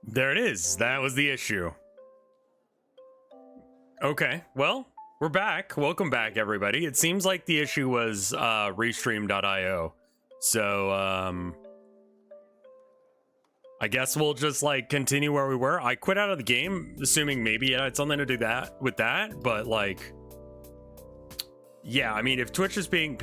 There it is. That was the issue. Okay, well, we're back. Welcome back, everybody. It seems like the issue was restream.io. So, I guess we'll just like continue where we were. I quit out of the game, assuming maybe it had something to do that with that, but like, yeah, I mean, if Twitch is being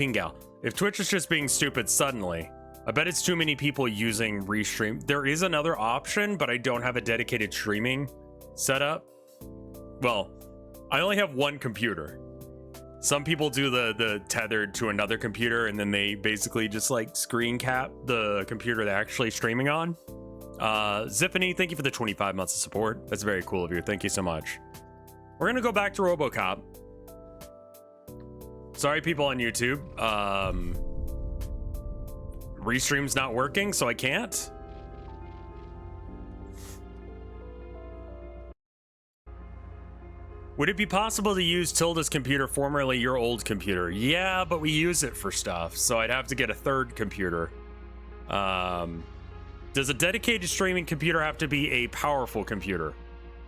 if Twitch is just being stupid suddenly, I bet it's too many people using Restream. There is another option, but I don't have a dedicated streaming setup. Well, I only have one computer. Some people do the tethered to another computer, and then they basically just like screen cap the computer they're actually streaming on. Zippany, thank you for the 25 months of support. That's very cool of you. Thank you so much. We're gonna go back to Robocop. Sorry, people on YouTube. Restream's not working, so I can't. Would it be possible to use Tilda's computer, formerly your old computer? Yeah, but we use it for stuff, so I'd have to get a third computer. Does a dedicated streaming computer have to be a powerful computer?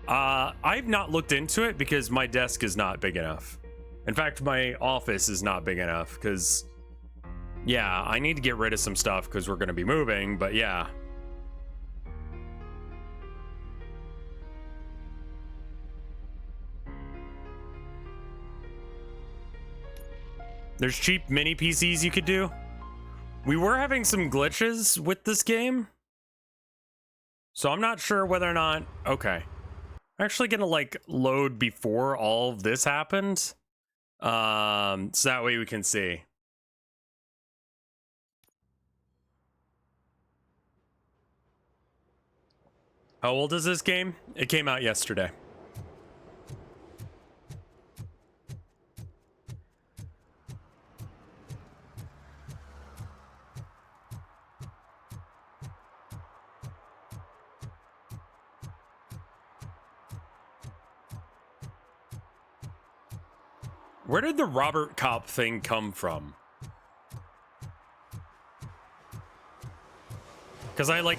I've not looked into it because my desk is not big enough. In fact, my office is not big enough because, yeah, I need to get rid of some stuff because we're going to be moving, but yeah. There's cheap mini PCs you could do. We were having some glitches with this game, so I'm not sure whether or not... Okay. I'm actually gonna like load before all of this happened. So that way we can see. How old is this game? It came out yesterday. Where did the Robocop thing come from? Because I like...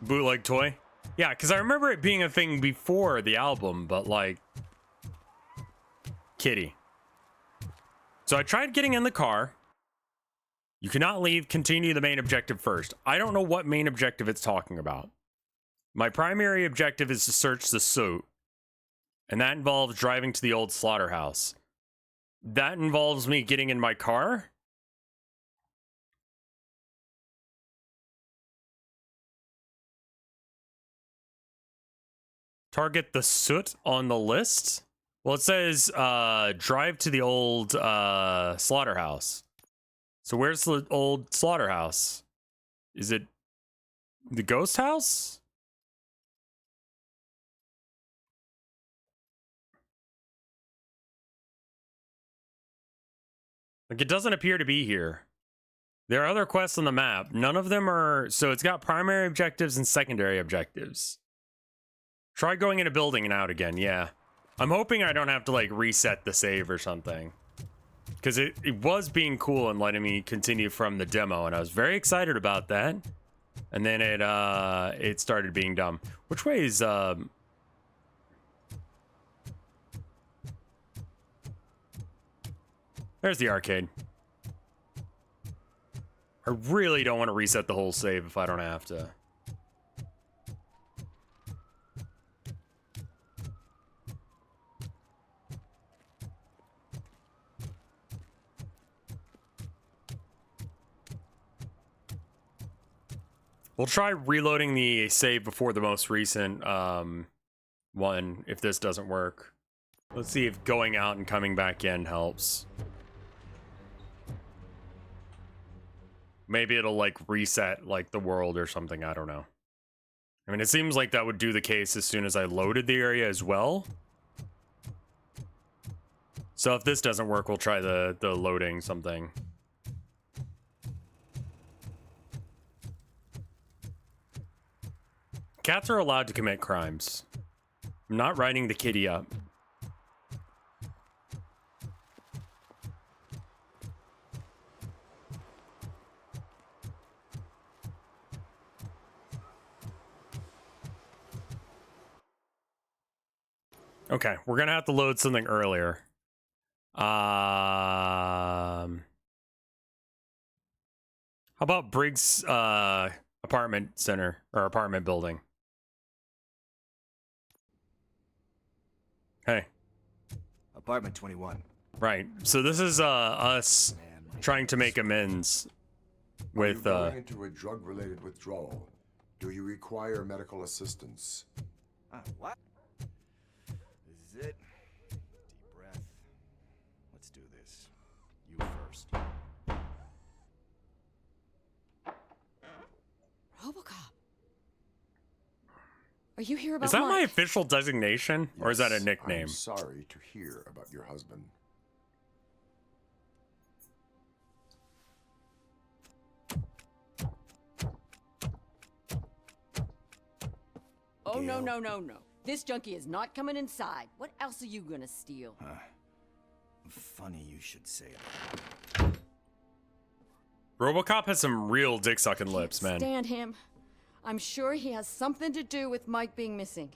Bootleg toy? Yeah, because I remember it being a thing before the album, but like... Kitty. So I tried getting in the car. You cannot leave, continue the main objective first. I don't know what main objective it's talking about. My primary objective is to search the suit. And that involves driving to the old slaughterhouse. That involves me getting in my car? Target the soot on the list? Well, it says drive to the old slaughterhouse. So where's the old slaughterhouse? Is it the ghost house? Like, it doesn't appear to be here. There are other quests on the map. None of them are... So it's got primary objectives and secondary objectives. Try going in a building and out again, yeah. I'm hoping I don't have to, like, reset the save or something. Because it was being cool and letting me continue from the demo, and I was very excited about that. And then it started being dumb. Which way is... There's the arcade. I really don't want to reset the whole save if I don't have to. We'll try reloading the save before the most recent one if this doesn't work. Let's see if going out and coming back in helps. Maybe it'll like reset like the world or something, I don't know. I mean, it seems like that would do the case as soon as I loaded the area as well. So if this doesn't work, we'll try the loading something. Cats are allowed to commit crimes. I'm not writing the kitty up. Okay, we're gonna have to load something earlier. How about Briggs apartment center or apartment building? Hey. Apartment 21. Right. So this is us trying to make amends with Are you going into a drug-related withdrawal? Do you require medical assistance? What? This is it. Deep breath. Let's do this. You first. Robocop. Are you here about Is that my Mike? official designation? Or is that a Yes, nickname? I'm sorry to hear about your husband. Oh, Gail. no. This junkie is not coming inside. What else are you gonna steal? Funny you should say that. Robocop has some real dick-sucking lips, man. Stand him. I'm sure he has something to do with Mike being missing.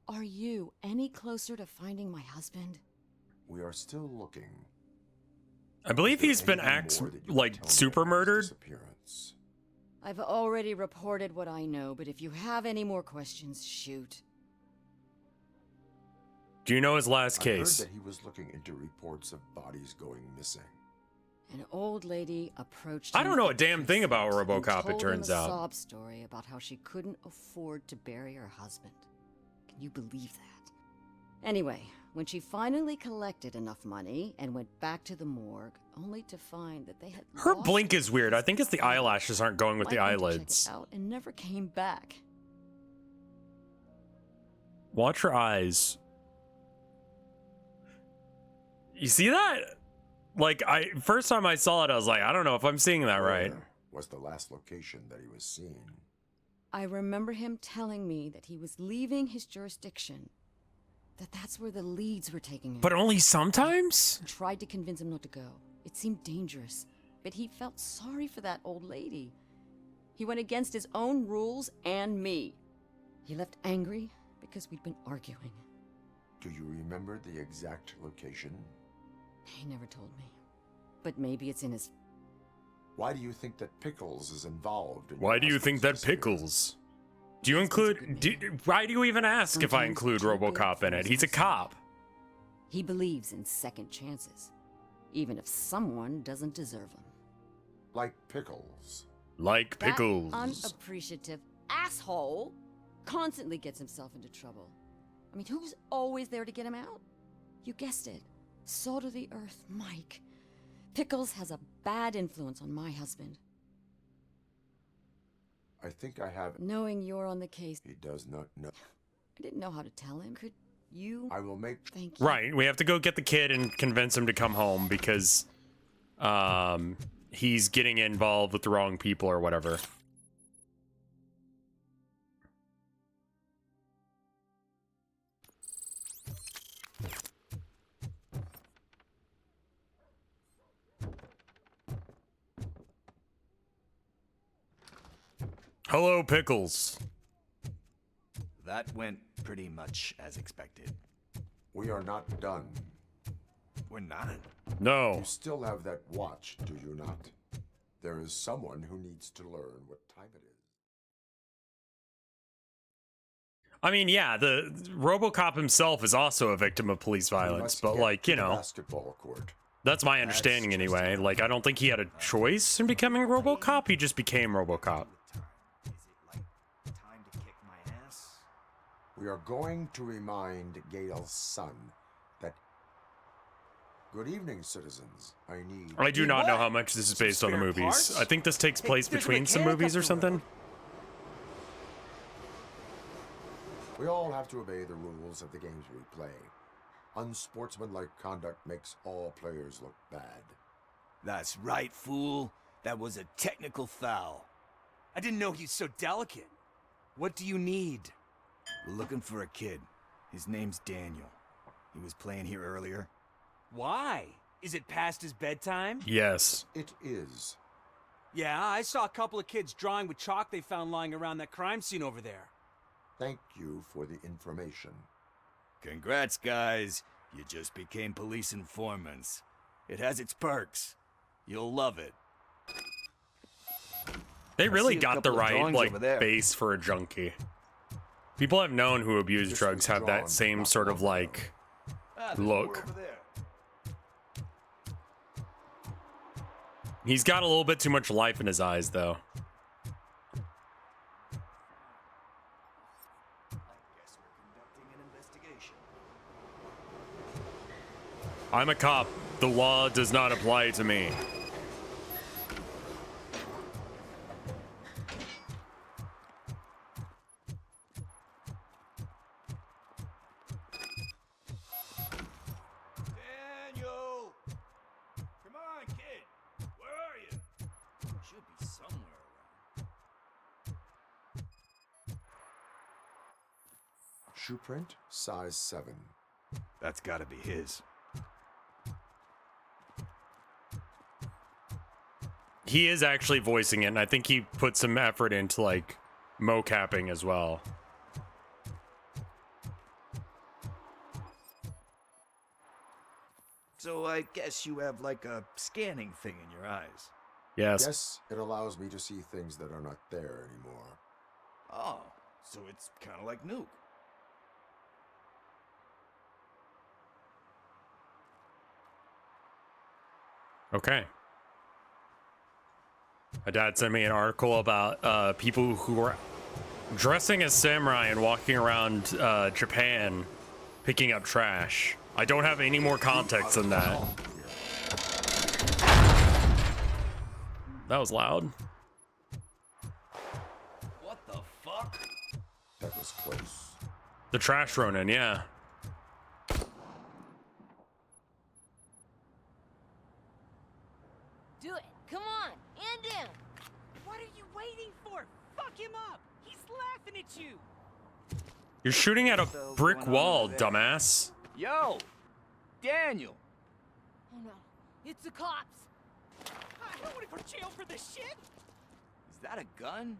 Are you any closer to finding my husband? We are still looking. I believe he's been Anything more that you can like tell me super about his murdered. disappearance? I've already reported what I know, but if you have any more questions, shoot. Do you know his last I case? heard that he was looking into reports of bodies going missing. An old lady approached I him don't know a at the damn thing about precinct and RoboCop, it told turns him a out. sob story about how she couldn't afford to bury her husband. Can you believe that? Anyway, when she finally collected enough money and went back to the morgue, only to find that they had Her lost blink her is weird. I think it's the husband. eyelashes aren't going with the Mike went to check eyelids. it out and never came back. Watch her eyes. You see that? Like, first time I saw it, I was like, I don't know if I'm seeing that right. Where was the last location that he was seen? I remember him telling me that he was leaving his jurisdiction. That's where the leads were taking him. But only sometimes? Tried to convince him not to go. It seemed dangerous, but he felt sorry for that old lady. He went against his own rules and me. He left angry because we'd been arguing. Do you remember the exact location? He never told me. But maybe it's in his... Why do you think that Pickles is involved in Why your do you think husband's that disappearance? Pickles? Do you include... why do you even ask if I Sometimes include too big RoboCop for in it? his He's a mistake. cop. He believes in second chances, even if someone doesn't deserve them. Like Pickles. Like That Pickles. unappreciative asshole constantly gets himself into trouble. I mean, who's always there to get him out? You guessed it. Salt of the earth, Mike. Pickles has a bad influence on my husband. I think I have... Knowing you're on the case, He does not know. I didn't know how to tell him. Could you? I will make... Thank you. Right, we have to go get the kid and convince him to come home because he's getting involved with the wrong people or whatever. Hello, Pickles. That went pretty much as expected. We are not done. We're not. No. You still have that watch, do you not? There is someone who needs to learn what time it is. I mean, yeah, the RoboCop himself is also a victim of police We violence, must but get like, to you the know, basketball court. that's my understanding just anyway. Like, I don't think he had a choice in becoming RoboCop. He just became RoboCop. Is it like time to kick my ass? We are going to remind Gail's son that... Good evening, citizens. I need... I do Need not know what? how much this is Some based on the spare movies. parts? I think this takes Hey, place there's a between some mechanic movies up or the something. road. We all have to obey the rules of the games we play. Unsportsmanlike conduct makes all players look bad. That's right, fool. That was a technical foul. I didn't know he's so delicate. What do you need? We're looking for a kid. His name's Daniel. He was playing here earlier. Why? Is it past his bedtime? Yes. It is. Yeah, I saw a couple of kids drawing with chalk they found lying around that crime scene over there. Thank you for the information. Congrats, guys. You just became police informants. It has its perks. You'll love it. They I really see a got the couple of right drawings like over there. base for a junkie. People I've known who abuse This drugs was have that drawn same not sort of long ago. like There's more look. over there. He's got a little bit too much life in his eyes though. I guess we're conducting an investigation. I'm a cop. The law does not apply to me. Daniel! Come on, kid. Where are you? Should be somewhere around. Shoe print, size 7. That's gotta be his. He is actually voicing it, and I think he put some effort into like mocapping as well. So I guess you have like a scanning thing in your eyes. Yes. Yes, it allows me to see things that are not there anymore. Oh, so it's kind of like Nuke. Okay. My dad sent me an article about people who were dressing as samurai and walking around Japan picking up trash. I don't have any more context than that. That was loud. What the fuck? That was close. The trash Ronin, yeah. Do it. Come on. And him. What are you waiting for? Fuck him up. He's laughing at you. You're shooting at a So brick going on wall, over there? dumbass. Yo, Daniel. Oh no. It's the cops. I don't want to go to jail for this shit. Is that a gun?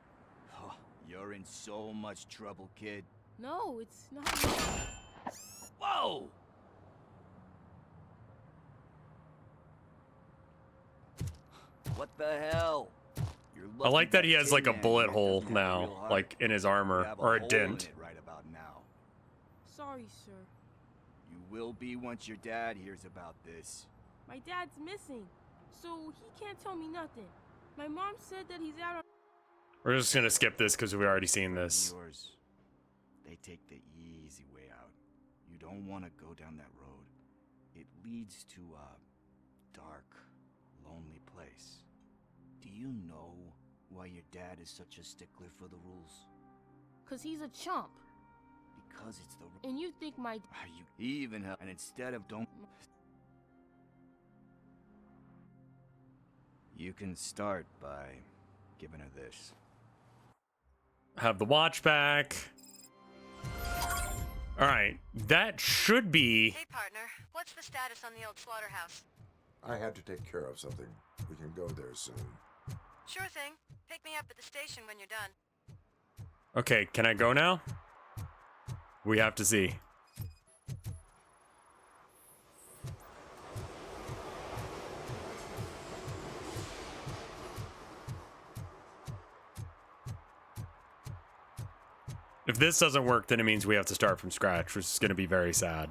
Oh, you're in so much trouble, kid. No, it's not. Whoa! What the hell? You're I like that he that has like a Tin Man bullet here hole doesn't have a now, real heart. like in his You armor, have or a hole in dent. it right about now. Sorry, sir. You will be once your dad hears about this. My dad's missing, so he can't tell me nothing. My mom said that he's out on. We're just gonna skip this because we've already seen this. Yours. They take the easy way out. You don't want to go down that road. It leads to a dark, lonely place. Do you know why your dad is such a stickler for the rules? 'Cause he's a chump. Because it's the And you think my. you even have, and instead of don't. You can start by giving her this. Have the watch back. All right, that should be. Hey, partner. What's the status on the old slaughterhouse? I had to take care of something. We can go there soon. Sure thing. Pick me up at the station when you're done. Okay, can I go now? We have to see. If this doesn't work, then it means we have to start from scratch, which is going to be very sad.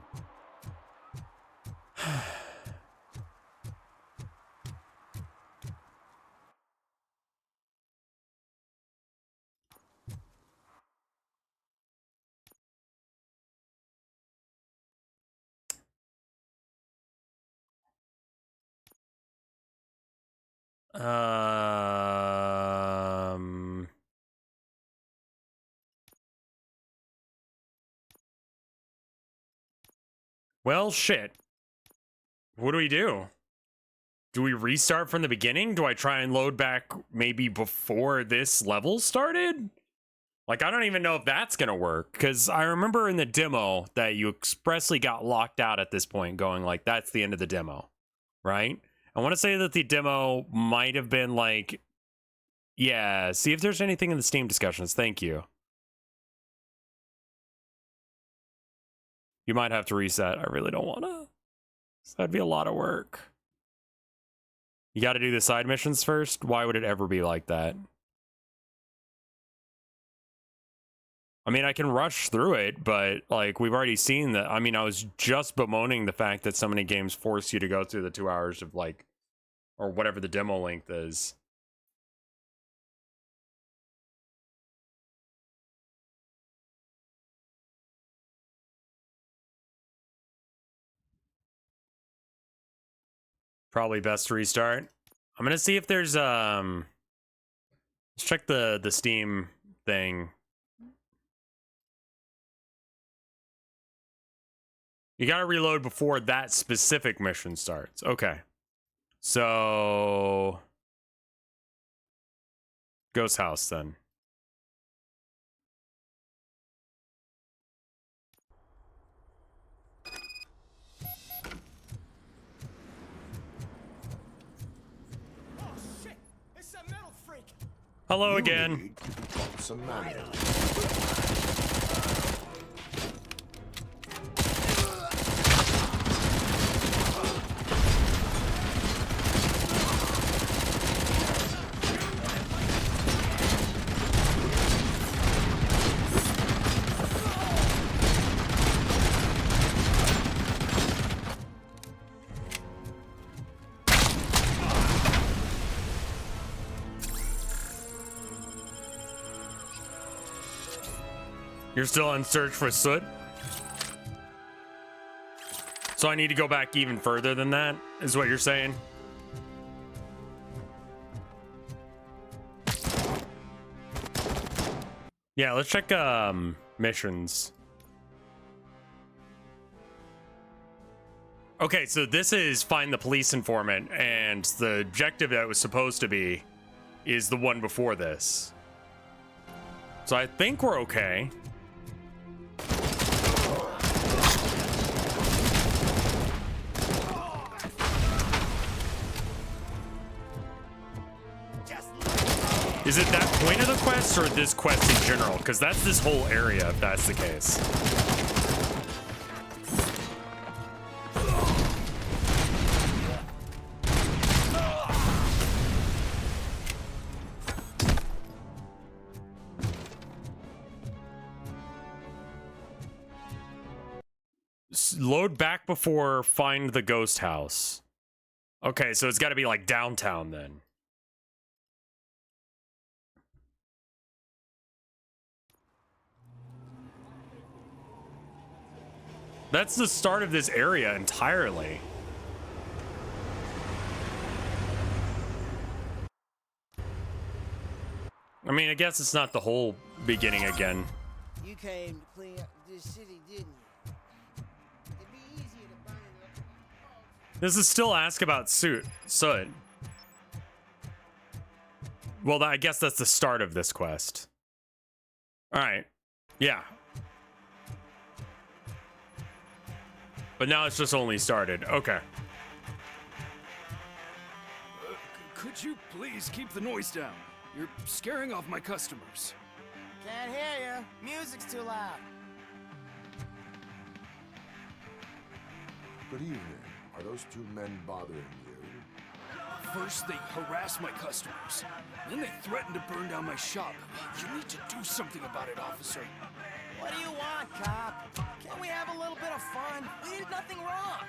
Um... Well, shit. What do we do? Do we restart from the beginning? Do I try and load back maybe before this level started? Like, I don't even know if that's gonna work, because I remember in the demo that you expressly got locked out at this point, going like, that's the end of the demo, right? I want to say that the demo might have been like, yeah, see if there's anything in the Steam discussions. Thank you. You might have to reset. I really don't want to. That'd be a lot of work. You got to do the side missions first? Why would it ever be like that? I mean, I can rush through it, but, like, we've already seen that. I mean, I was just bemoaning the fact that so many games force you to go through the 2 hours of, like, or whatever the demo length is. Probably best to restart. I'm gonna see if there's, let's check the Steam thing. You gotta reload before that specific mission starts. Okay. So... Ghost House, then. Oh shit! It's that metal freak! Hello You again. need some manners. You're still on search for Soot? So I need to go back even further than that, is what you're saying? Yeah, let's check missions. Okay, so this is find the police informant, and the objective that was supposed to be is the one before this. So I think we're okay. Is it that point of the quest or this quest in general? Because that's this whole area, if that's the case. Load back before find the ghost house. Okay, so it's got to be like downtown then. That's the start of this area entirely. I mean, I guess it's not the whole beginning again. You came to clean up this city, didn't you? It'd be easier to burn it up. This is still ask about Soot. Well, I guess that's the start of this quest. All right. Yeah. But now it's just only started. Okay. Could you please keep the noise down? You're scaring off my customers. Can't hear you. Music's too loud. Good evening. Are those two men bothering you? First, they harass my customers. Then they threaten to burn down my shop. You need to do something about it, officer. What do you want, cop? Can't we have a little bit of fun? We did nothing wrong.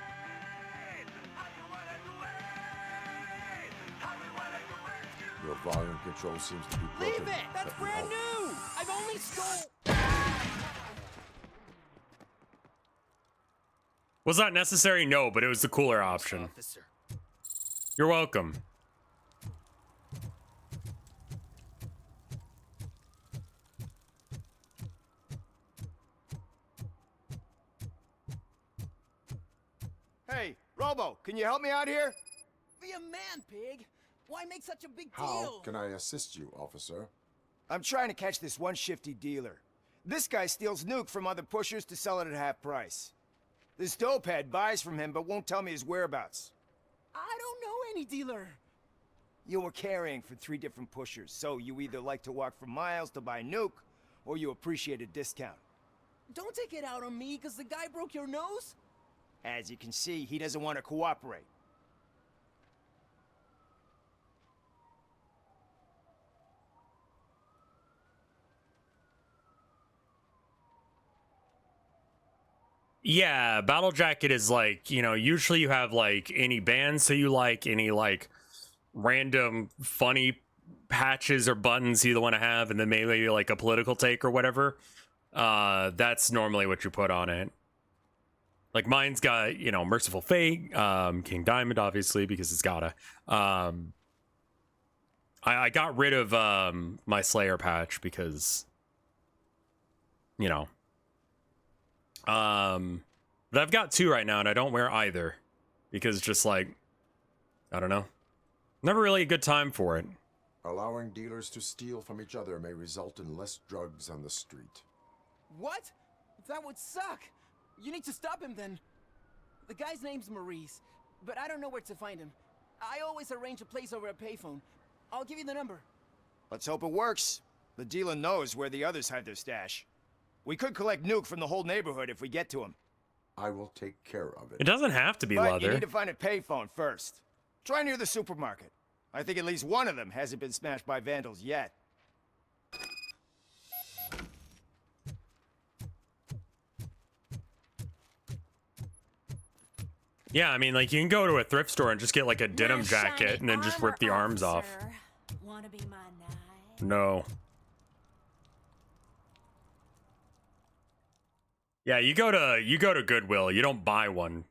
Your volume control seems to be broken. Leave it! That's Let me brand help. new! I've only stole... Was that necessary? No, but it was the cooler option. Officer. You're welcome. Hey, Robo, can you help me out here? Be a man, pig. Why make such a big How deal? can I assist you, officer? I'm trying to catch this one shifty dealer. This guy steals nuke from other pushers to sell it at half price. This dopehead buys from him but won't tell me his whereabouts. I don't know any dealer. You were carrying for 3 different pushers, so you either like to walk for miles to buy nuke, or you appreciate a discount. Don't take it out on me because the guy broke your nose. As you can see, he doesn't want to cooperate. Yeah, Battle Jacket is like, you know, usually you have like any bands that you like, any like random funny patches or buttons you want to have, and then maybe like a political take or whatever. That's normally what you put on it. Like mine's got, you know, Merciful Fate, King Diamond, obviously, because it's gotta. I got rid of my Slayer patch because, you know. But I've got 2 right now, and I don't wear either because just like, I don't know, never really a good time for it. Allowing dealers to steal from each other may result in less drugs on the street. What? That would suck. You need to stop him then. The guy's name's Maurice, but I don't know where to find him. I always arrange a place over a payphone. I'll give you the number. Let's hope it works. The dealer knows where the others hide their stash. We could collect Nuke from the whole neighborhood if we get to him. I will take care of it. It doesn't have to be But leather. you need to find a payphone first. Try near the supermarket. I think at least one of them hasn't been smashed by vandals yet. Yeah, I mean, like, you can go to a thrift store and just get like a denim jacket and then just rip the arms off. Wanna be my knight? No. Yeah, you go to Goodwill. You don't buy one.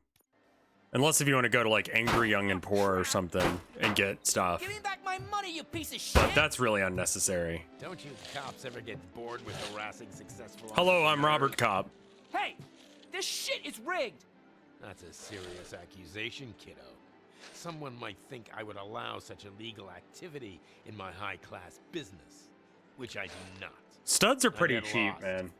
Unless if you want to go to like Angry Young and Poor or something and get stuff. Give me back my money, you piece of shit! But that's really unnecessary. Don't you cops ever get bored with harassing successful Hello, I'm entrepreneurs? Robert Cobb. Hey! This shit is rigged! That's a serious accusation, kiddo. Someone might think I would allow such illegal activity in my high-class business, which I do not. Studs are pretty get cheap, lost. man.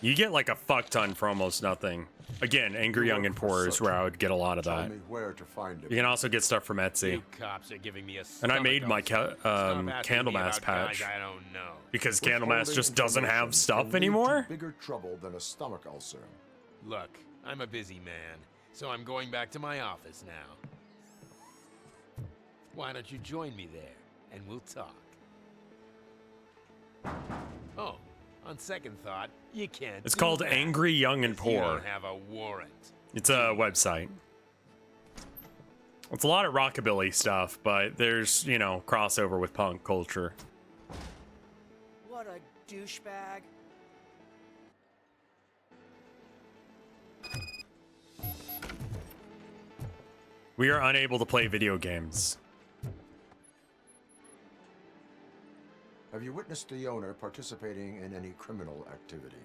You get like a fuck ton for almost nothing. Again, Angry Young and Poor is where I would get a lot of Tell that. me where to find it. You can also get stuff from Etsy. You cops are giving me a And I made my stomach ulcer. Stop asking me Candlemass about guys patch. I don't know. Because Withholding Candlemass just doesn't have information stuff can lead to anymore. Bigger trouble than a stomach ulcer. Look, I'm a busy man, so I'm going back to my office now. Why don't you join me there, and we'll talk. Oh, on second thought, you can't. It's do called that, Angry Young and 'cause you Poor. don't have a warrant. It's a website. It's a lot of rockabilly stuff, but there's, you know, crossover with punk culture. What a douchebag. We are unable to play video games. Have you witnessed the owner participating in any criminal activity?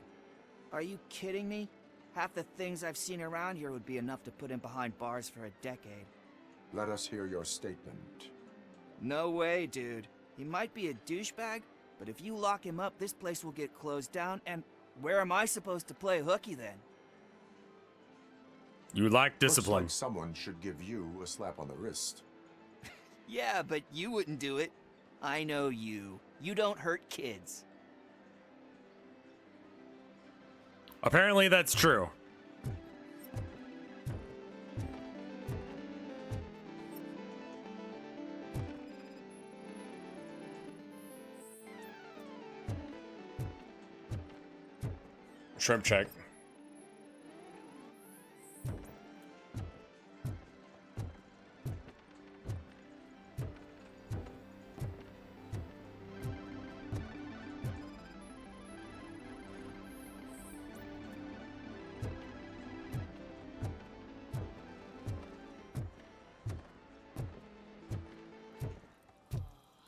Are you kidding me? Half the things I've seen around here would be enough to put him behind bars for a decade. Let us hear your statement. No way, dude. He might be a douchebag, but if you lock him up, this place will get closed down, and where am I supposed to play hooky then? You lack discipline. Looks like someone should give you a slap on the wrist. Yeah, but you wouldn't do it. I know you. You don't hurt kids. Apparently that's true. Shrimp check.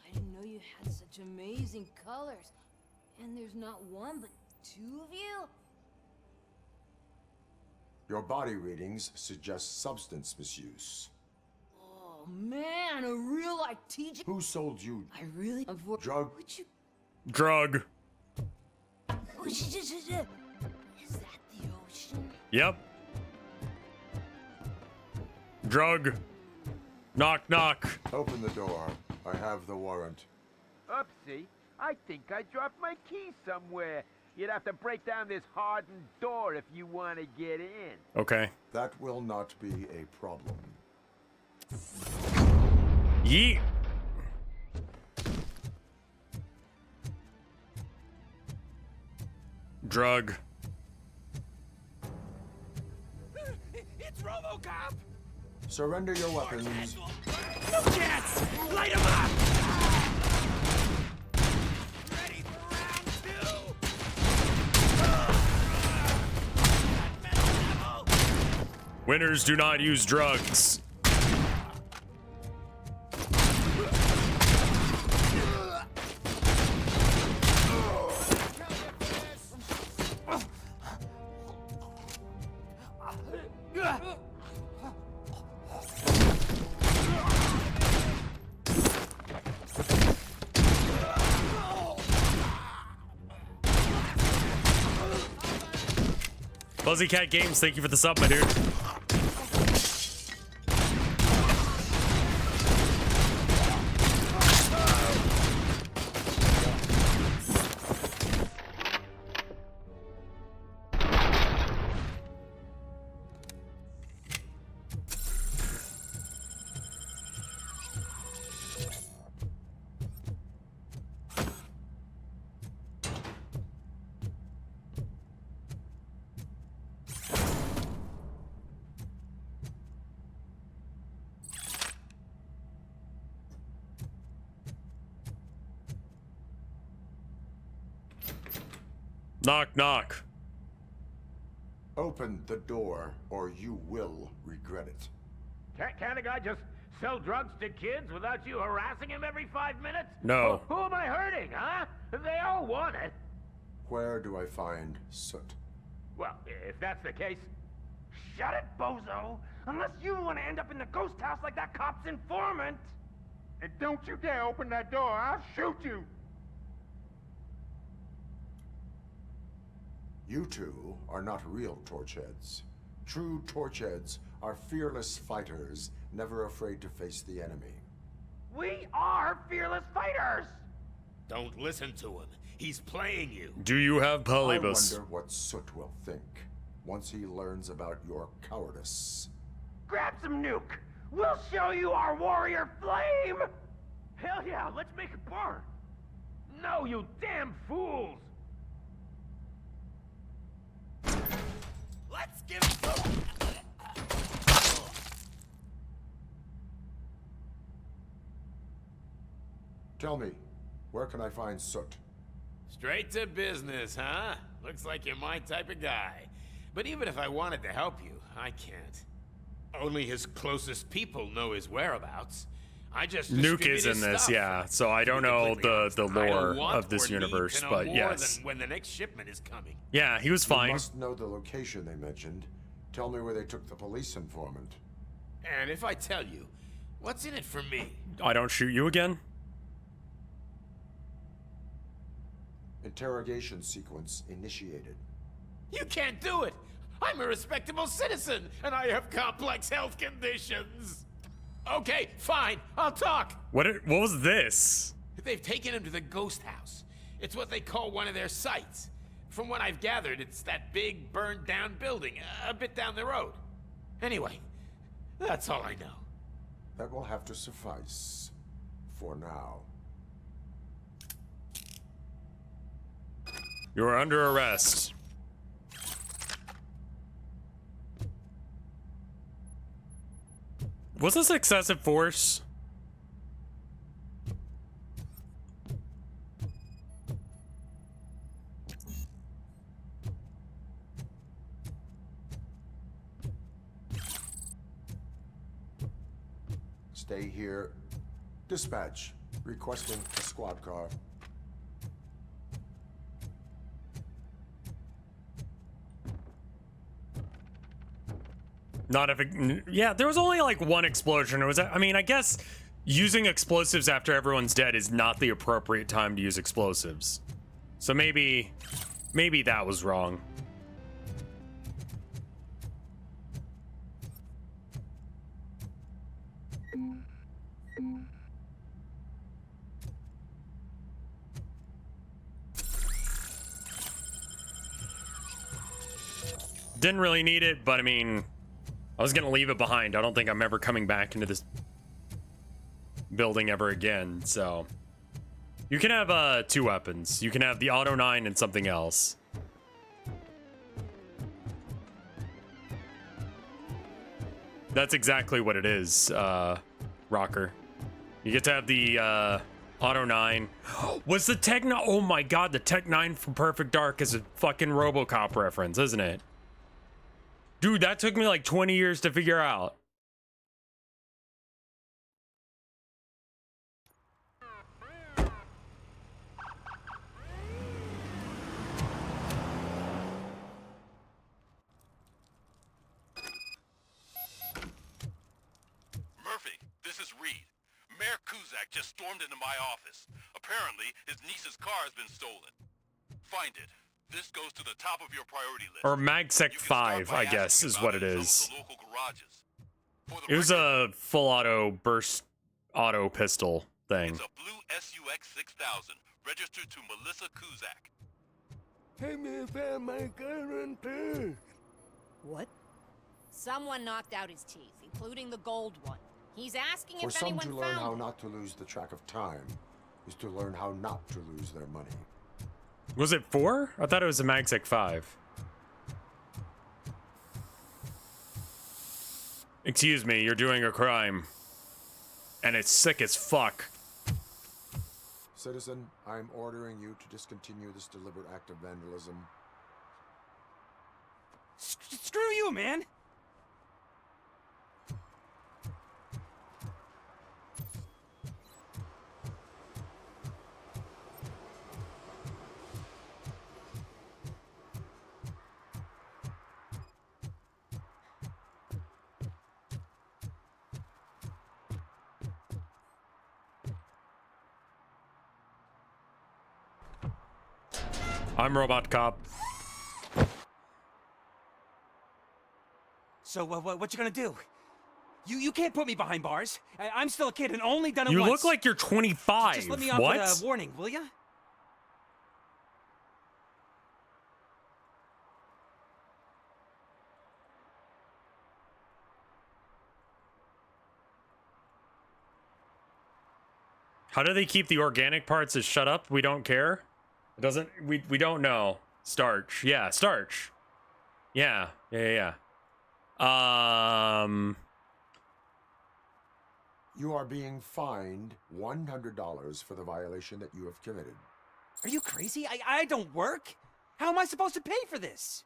I didn't know you had such amazing colors. And there's not one, but two of you? Your body readings suggest substance misuse. Oh man, a real like TJ. Who sold you I really drug? Would you? Drug. Is that the ocean? Yep. Drug. Knock, knock. Open the door. I have the warrant. Oopsie. I think I dropped my key somewhere. You'd have to break down this hardened door if you want to get in. Okay. That will not be a problem. Yeet. Drug. It's Robocop! Surrender your weapons. No chance! Light him up! Ready for round two? Winners do not use drugs. Fuzzycat Games, thank you for the sub, my dude. Knock, knock. Open the door, or you will regret it. Can't a guy just sell drugs to kids without you harassing him every 5 minutes? No. Who am I hurting, huh? They all want it. Where do I find Soot? Well, if that's the case, shut it, bozo! Unless you want to end up in the ghost house like that cop's informant! And don't you dare open that door, I'll shoot you! You two are not real torchheads. True torchheads are fearless fighters, never afraid to face the enemy. We are fearless fighters! Don't listen to him. He's playing you. Do you have I polybus? wonder what Soot will think once he learns about your cowardice. Grab some nuke! We'll show you our warrior flame! Hell yeah, let's make it burn! No, you damn fools! Let's give it Tell me, where can I find Soot? Straight to business, huh? Looks like you're my type of guy. But even if I wanted to help you, I can't. Only his closest people know his whereabouts. I just Nuke is in this, stuff. yeah. So I don't know the lore of this universe, but more yes. than when the next shipment is coming. Yeah, he was You fine. must know the location they mentioned. Tell me where they took the police informant. And if I tell you, what's in it for me? I don't shoot you again? Interrogation sequence initiated. You can't do it! I'm a respectable citizen, and I have complex health conditions! Okay, fine, I'll talk! What was this? They've taken him to the ghost house. It's what they call one of their sites. From what I've gathered, it's that big, burned-down building, a bit down the road. Anyway, that's all I know. That will have to suffice. For now. You are under arrest. Was this excessive force? Stay here. Dispatch. Requesting a squad car. Not if it, yeah, there was only like one explosion. It was, I mean, I guess using explosives after everyone's dead is not the appropriate time to use explosives. So maybe that was wrong. didn't really need it, but I mean, I was gonna leave it behind. I don't think I'm ever coming back into this building ever again, so. You can have 2 weapons. You can have the Auto 9 and something else. That's exactly what it is, Rocker. You get to have the Auto 9. Was the Tech 9? Oh my god, the Tech 9 from Perfect Dark is a fucking Robocop reference, isn't it? Dude, that took me like 20 years to figure out. Murphy, this is Reed. Mayor Kuzak just stormed into my office. Apparently, his niece's car has been stolen. Find it. This goes to the top of your priority list. Or MagSec 5, I guess, is what it is. It was a full auto burst auto pistol thing. It's a blue SUX 6000, registered to Melissa Kuzak. Hey, me found my gun too. What? Someone knocked out his teeth, including the gold one. He's asking For if some anyone to learn found how it. not to lose the track of time is to learn how not to lose their money. Was it 4? I thought it was a MagSec 5. Excuse me, you're doing a crime. And it's sick as fuck. Citizen, I'm ordering you to discontinue this deliberate act of vandalism. Screw you, man! I'm Robot Cop. So, what you gonna do? You can't put me behind bars. I'm still a kid and only done it You once. look like you're 25. Just let me off what? with a warning, will ya? How do they keep the organic parts as shut up? We don't care. It doesn't. We don't know. Starch. Yeah, starch. Yeah. Yeah. You are being fined $100 for the violation that you have committed. Are you crazy? I don't work. How am I supposed to pay for this?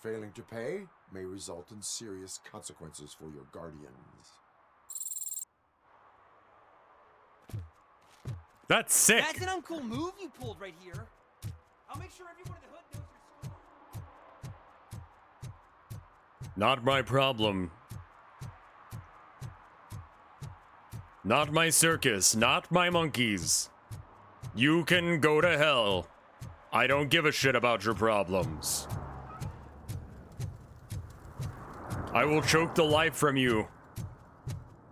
Failing to pay may result in serious consequences for your guardians. That's sick. That's an uncool move you pulled right here. I'll make sure everyone in the hood knows your score. Not my problem. Not my circus. Not my monkeys. You can go to hell. I don't give a shit about your problems. I will choke the life from you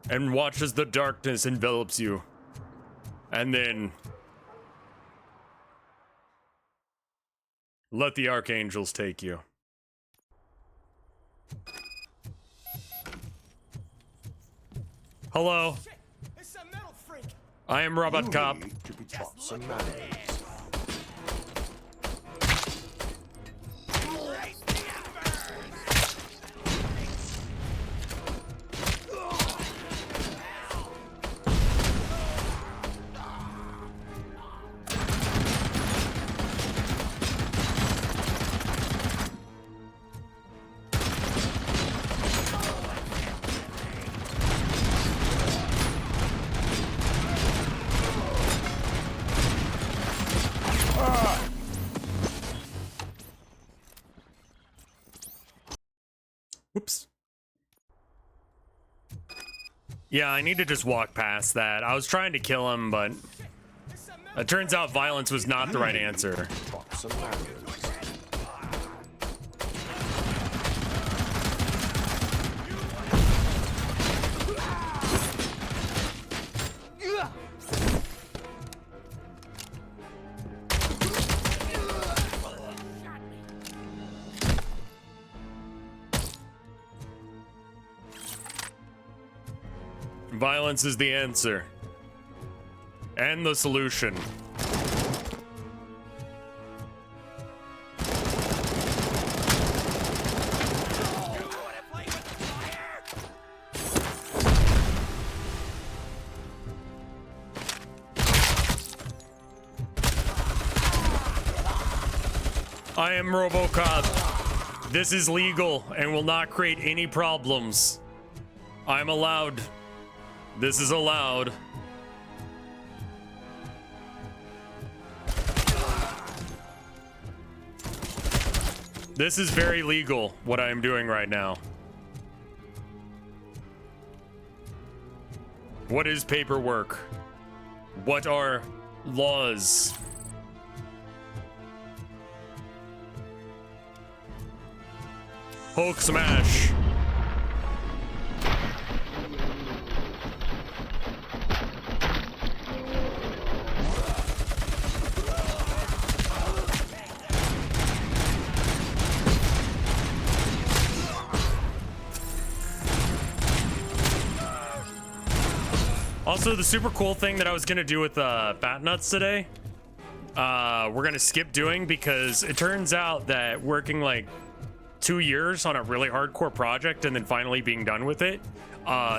and watch as the darkness envelops you. And then let the archangels take you. Hello. It's a metal freak. I am Robot Cop. You need to be taught some manners. Whoops. Yeah, I need to just walk past that. I was trying to kill him, but it turns out violence was not the right answer. Taught some manners. Violence is the answer. And the solution. I am Robocop. This is legal and will not create any problems. I'm allowed. This is allowed. This is very legal, what I am doing right now. What is paperwork? What are laws? Hulk smash. Also, the super cool thing that I was gonna do with Bat Nuts today, we're gonna skip doing because it turns out that working like 2 years on a really hardcore project and then finally being done with it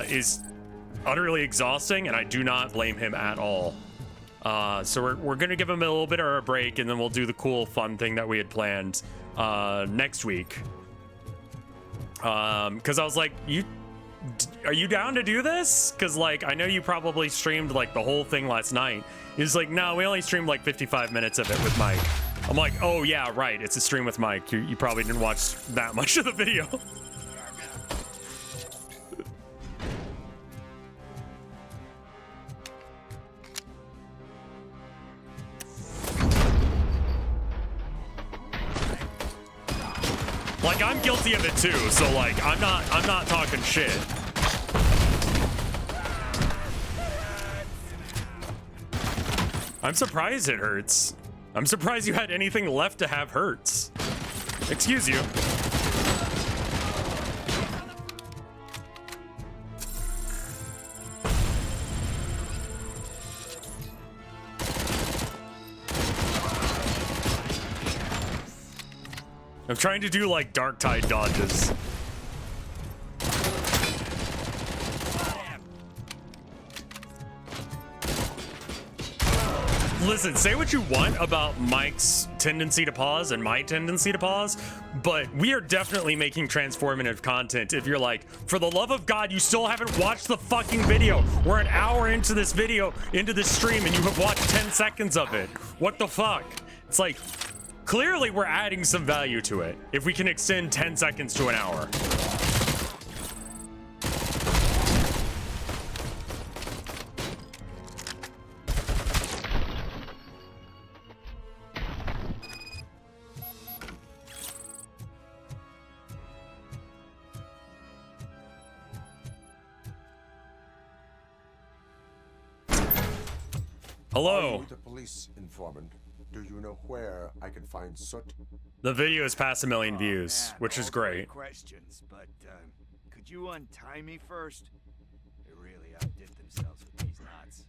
is utterly exhausting, and I do not blame him at all. So we're gonna give him a little bit of a break, and then we'll do the cool fun thing that we had planned next week. Because I was like, are you down to do this? Because like I know you probably streamed like the whole thing last night. He's like, no, we only streamed like 55 minutes of it with Mike. I'm like, oh yeah, right, it's a stream with Mike. You probably didn't watch that much of the video. Like, I'm guilty of it too, so like I'm not talking shit. I'm surprised it hurts. I'm surprised you had anything left to have hurts. Excuse you. I'm trying to do like dark tide dodges. Listen, say what you want about Mike's tendency to pause and my tendency to pause, but we are definitely making transformative content. If you're like, for the love of God, you still haven't watched the fucking video. We're an hour into this video, into this stream, and you have watched 10 seconds of it. What the fuck? It's like, clearly we're adding some value to it if we can extend 10 seconds to an hour. Hello. Are you the police informant? Do you know where I can find Soot? The video has passed 1 million views, Man, which is all great. Questions, but could you untie me first? They really outdid themselves with these knots.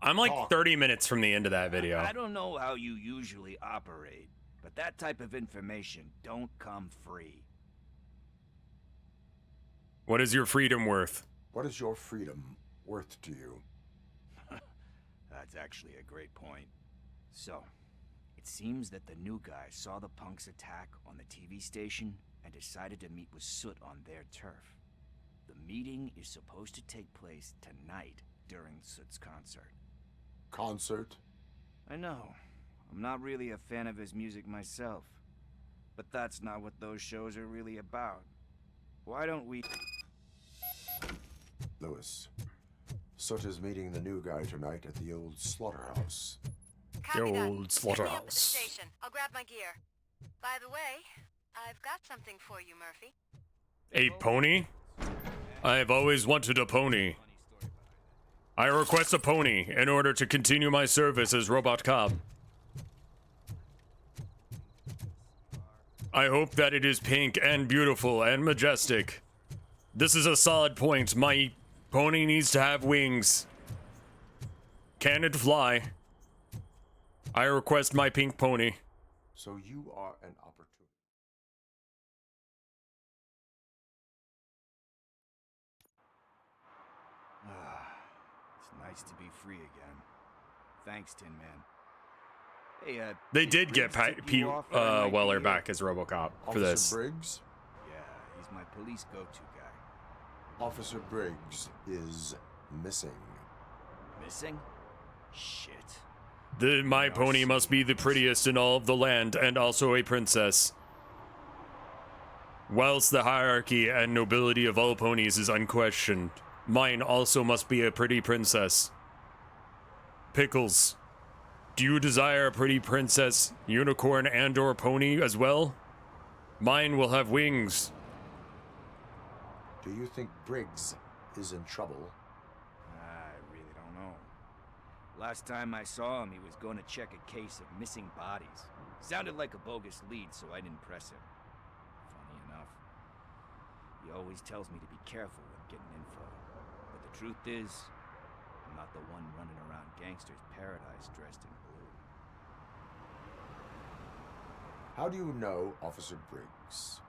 I'm like 30 minutes from the end of that video. I don't know how you usually operate, but that type of information don't come free. What is your freedom worth? What is your freedom worth to you? That's actually a great point. So, it seems that the new guy saw the punks attack on the TV station and decided to meet with Soot on their turf. The meeting is supposed to take place tonight during Soot's concert. Concert? I know. I'm not really a fan of his music myself. But that's not what those shows are really about. Why don't we... Lewis, Soot is meeting the new guy tonight at the old slaughterhouse. Copy that. old Pick me up at the slaughterhouse. station. I'll grab my gear. By the way, I've got something for you, Murphy. A pony? I have always wanted a pony. I request a pony in order to continue my service as Robocop. I hope that it is pink and beautiful and majestic. This is a solid point. My pony needs to have wings. Can it fly? I request my pink pony. So you are an opportunity. It's nice to be free again. Thanks, Tin Man. Hey, They did did get Briggs tip you off that I might Weller be back as Robocop for Officer this. Briggs? Yeah, he's my police go-to guy. Officer Briggs is missing. Missing? Shit. My pony must be the prettiest in all of the land and also a princess. Whilst the hierarchy and nobility of all ponies is unquestioned, mine also must be a pretty princess. Pickles, do you desire a pretty princess, unicorn, and or pony as well? Mine will have wings. Do you think Briggs is in trouble? I really don't know. Last time I saw him, he was going to check a case of missing bodies. Sounded like a bogus lead, so I didn't press him. Funny enough. He always tells me to be careful when getting info. But the truth is, I'm not the one running around Gangster's Paradise dressed in blue. How do you know Officer Briggs?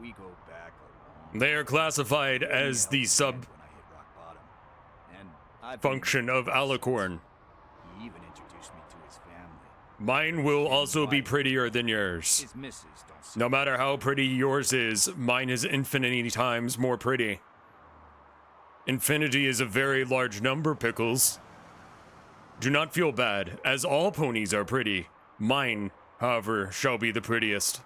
We go back a long They are classified as the sub-function of Alicorn. He even introduced me to his family. Mine will also be prettier than yours. His missus don't say No matter how pretty yours is, mine is infinity times more pretty. Infinity is a very large number, Pickles. Do not feel bad, as all ponies are pretty. Mine, however, shall be the prettiest.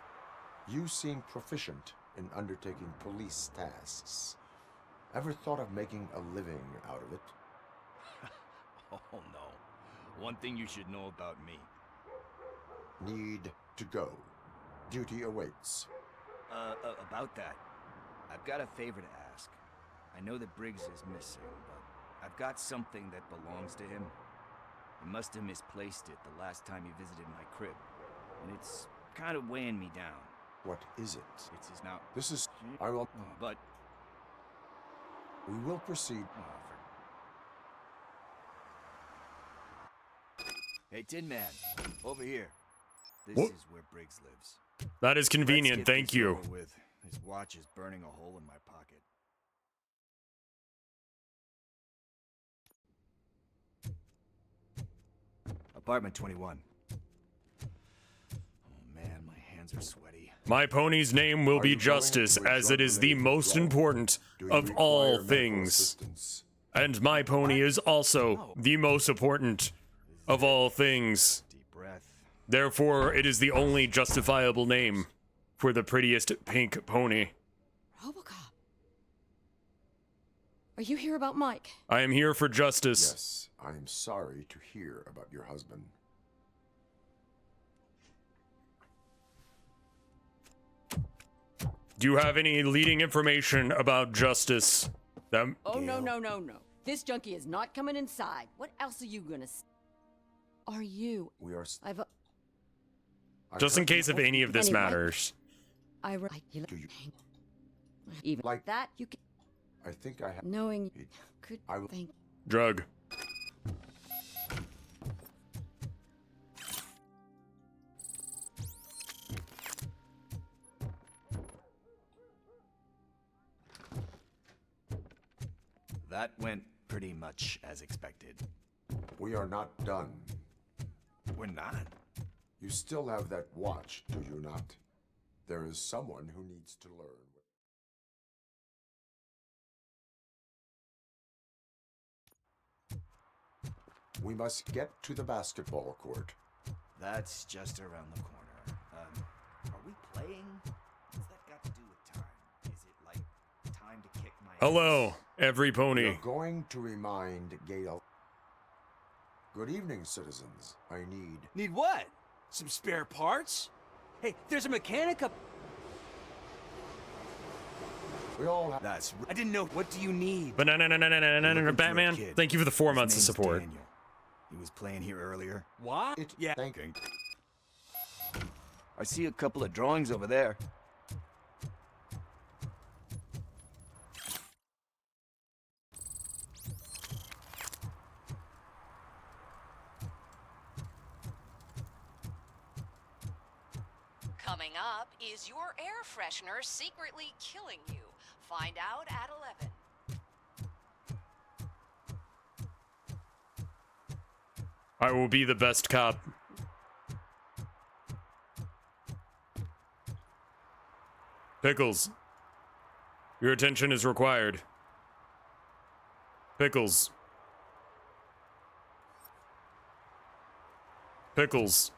You seem proficient in undertaking police tasks. Ever thought of making a living out of it? Oh no. One thing you should know about me. Need to go. Duty awaits. About that, I've got a favor to ask. I know that Briggs is missing, but I've got something that belongs to him. He must have misplaced it the last time he visited my crib, and it's kind of weighing me down. What is it? It's his now. This is... I will... But... We will proceed... Hey, Tin Man, over here. This What? is where Briggs lives. That is convenient, Let's get thank this you. over with. His watch is burning a hole in my pocket. Apartment 21. Oh man, my hands are sweaty. My pony's name will Are be you going Justice, to a as it is the drug-related most withdrawal? important Do you of all require medical things. assistance? And my pony is also the most important of all things. Deep breath. Therefore, it is the only justifiable name for the prettiest pink pony. Robocop. Are you here about Mike? I am here for justice. Yes, I am sorry to hear about your husband. Do you have any leading information about justice? Oh, no. This junkie is not coming inside. What else are you gonna Are you? We are... Just in case if any of this Anyway. matters. Do you... Even Like- that, you can... I think I have... Knowing could I will... think... Drug. That went pretty much as expected. We are not done. We're not. You still have that watch, do you not? There is someone who needs to learn. We must get to the basketball court. That's just around the corner. Are we playing? What's that got to do with time? Is it like time to kick my Hello, ass? every pony. We're going to remind Gale. Good evening, citizens. I need... Need what? Some spare parts? Hey, there's a mechanic up... We all have... That's I didn't know. What do you need? Banana, Looking for a Batman. kid. Thank you for the 4 His months of name's support. Daniel. He was playing here earlier. What? Yeah. Thank you. I see a couple of drawings over there. is your air freshener secretly killing you? Find out at 11. I will be the best cop. Pickles. Your attention is required. Pickles. Pickles.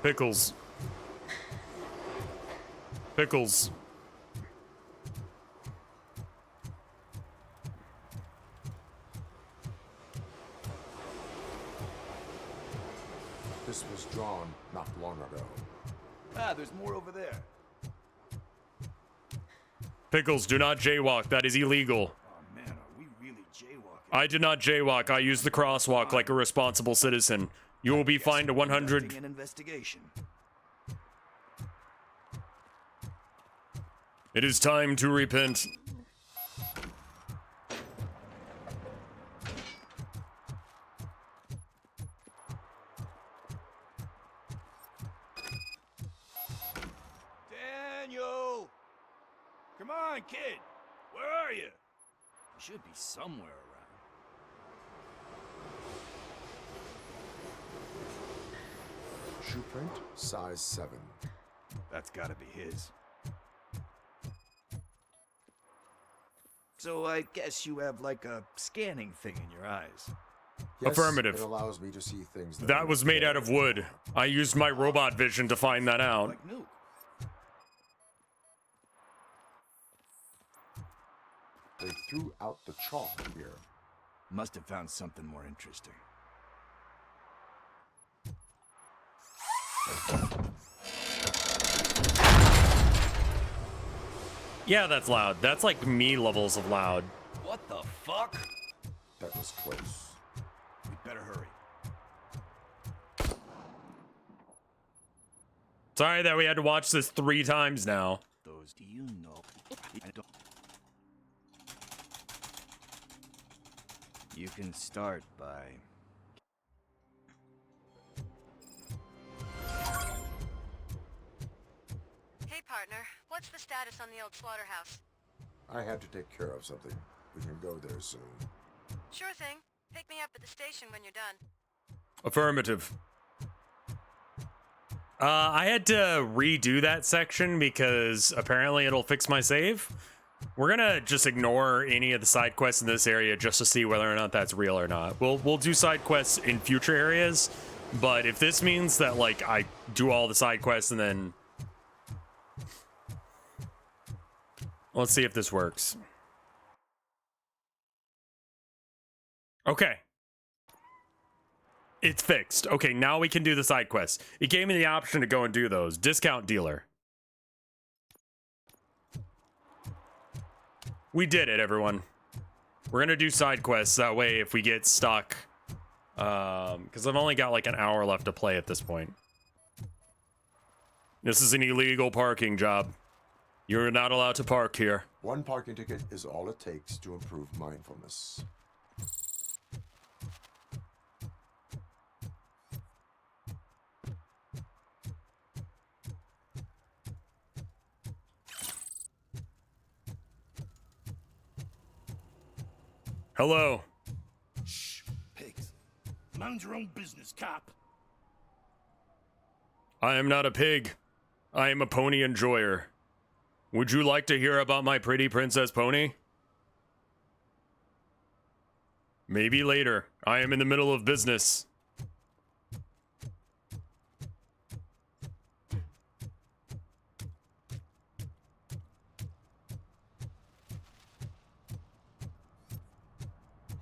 Pickles. Pickles. This was drawn not long ago. Ah, there's more over there. Pickles, do not jaywalk. That is illegal. Oh man, are we really jaywalking? I did not jaywalk. I used the crosswalk like a responsible citizen. You will be fined 100. An investigation. It is time to repent. Daniel! Come on, kid. Where are you? You should be somewhere around. Shoe print, size 7. That's gotta be his. So I guess you have like a scanning thing in your eyes. Yes, Affirmative. It allows me to see things That was made out of wood. I used my robot vision to find that out. Like Nuke. They threw out the chalk here. Must have found something more interesting. Yeah, that's loud. That's like me levels of loud. What the fuck? That was close. We better hurry. Sorry that we had to watch this 3 times now. Those, do you know? You can start by... Hey, partner. What's the status on the old slaughterhouse? I had to take care of something. We can go there soon. Sure thing. Pick me up at the station when you're done. Affirmative. I had to redo that section because apparently it'll fix my save. We're gonna just ignore any of the side quests in this area just to see whether or not that's real or not. We'll do side quests in future areas, but if this means that like I do all the side quests and then let's see if this works. Okay. It's fixed. Okay, now we can do the side quests. It gave me the option to go and do those. Discount dealer. We did it, everyone. We're gonna do side quests. That way, if we get stuck... because I've only got like an hour left to play at this point. This is an illegal parking job. You're not allowed to park here. 1 parking ticket is all it takes to improve mindfulness. Hello. Shh, pigs. Mind your own business, cop. I am not a pig. I am a pony enjoyer. Would you like to hear about my pretty princess pony? Maybe later. I am in the middle of business.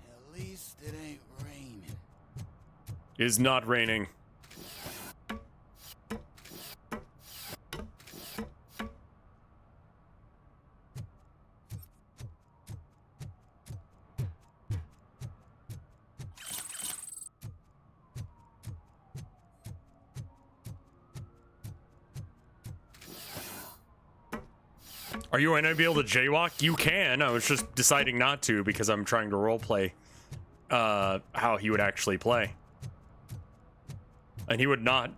At least it ain't raining. Is not raining. Are you going to be able to jaywalk? You can. I was just deciding not to because I'm trying to roleplay. how he would actually play. And he would not.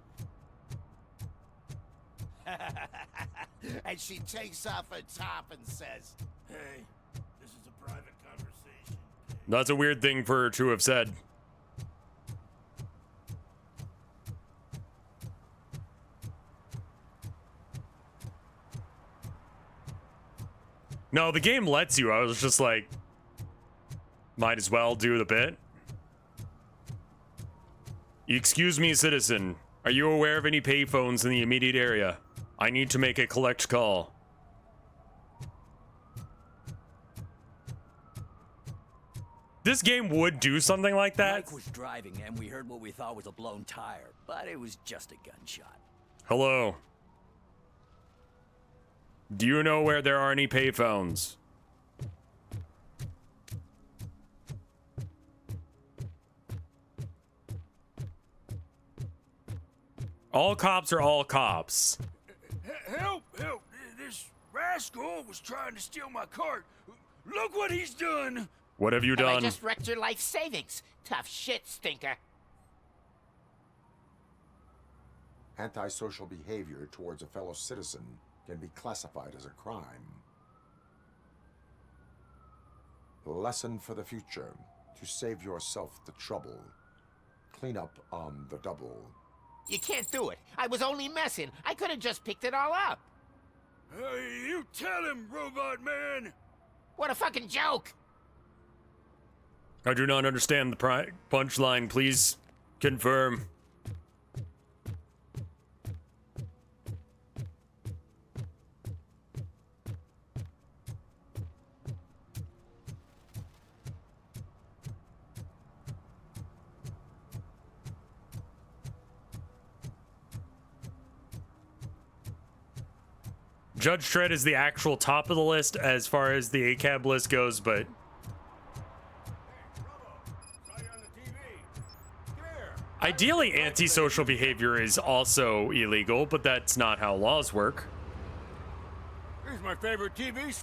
And she takes off her top and says, Hey, this is a private conversation. That's a weird thing for her to have said. No, the game lets you. I was just like, might as well do the bit. Excuse me, citizen. Are you aware of any payphones in the immediate area? I need to make a collect call. This game would do something like that. Mike was driving and we heard what we thought was a blown tire, but it was just a gunshot. Hello. Do you know where there are any payphones? All cops are all cops. Help! Help! This rascal was trying to steal my cart. Look what he's done! What have you and I done? just wrecked your life savings. Tough shit, stinker. Antisocial behavior towards a fellow citizen can be classified as a crime. Lesson for the future: to save yourself the trouble. Clean up on the double. You can't do it. I was only messing. I could have just picked it all up. You tell him, Robot Man! What a fucking joke! I do not understand the punchline. Please confirm. Judge Dredd is the actual top of the list as far as the ACAB list goes, but ideally antisocial behavior is also illegal, but that's not how laws work. Here's my favorite TV.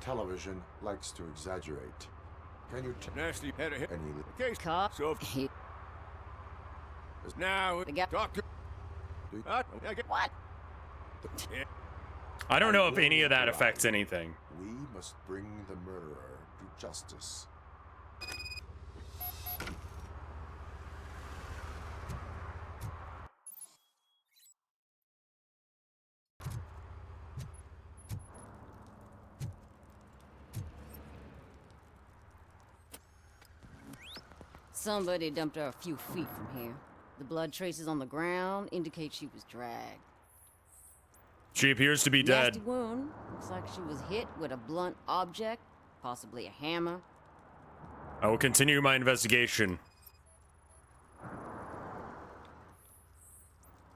Television likes to exaggerate. Can you nasty head of any case cop? So now doctor. What? I don't know if any of that affects anything. We must bring the murderer to justice. Somebody dumped her a few feet from here. The blood traces on the ground indicate she was dragged. She appears to be dead. Nasty wound. Looks like she was hit with a blunt object, possibly a hammer. I will continue my investigation.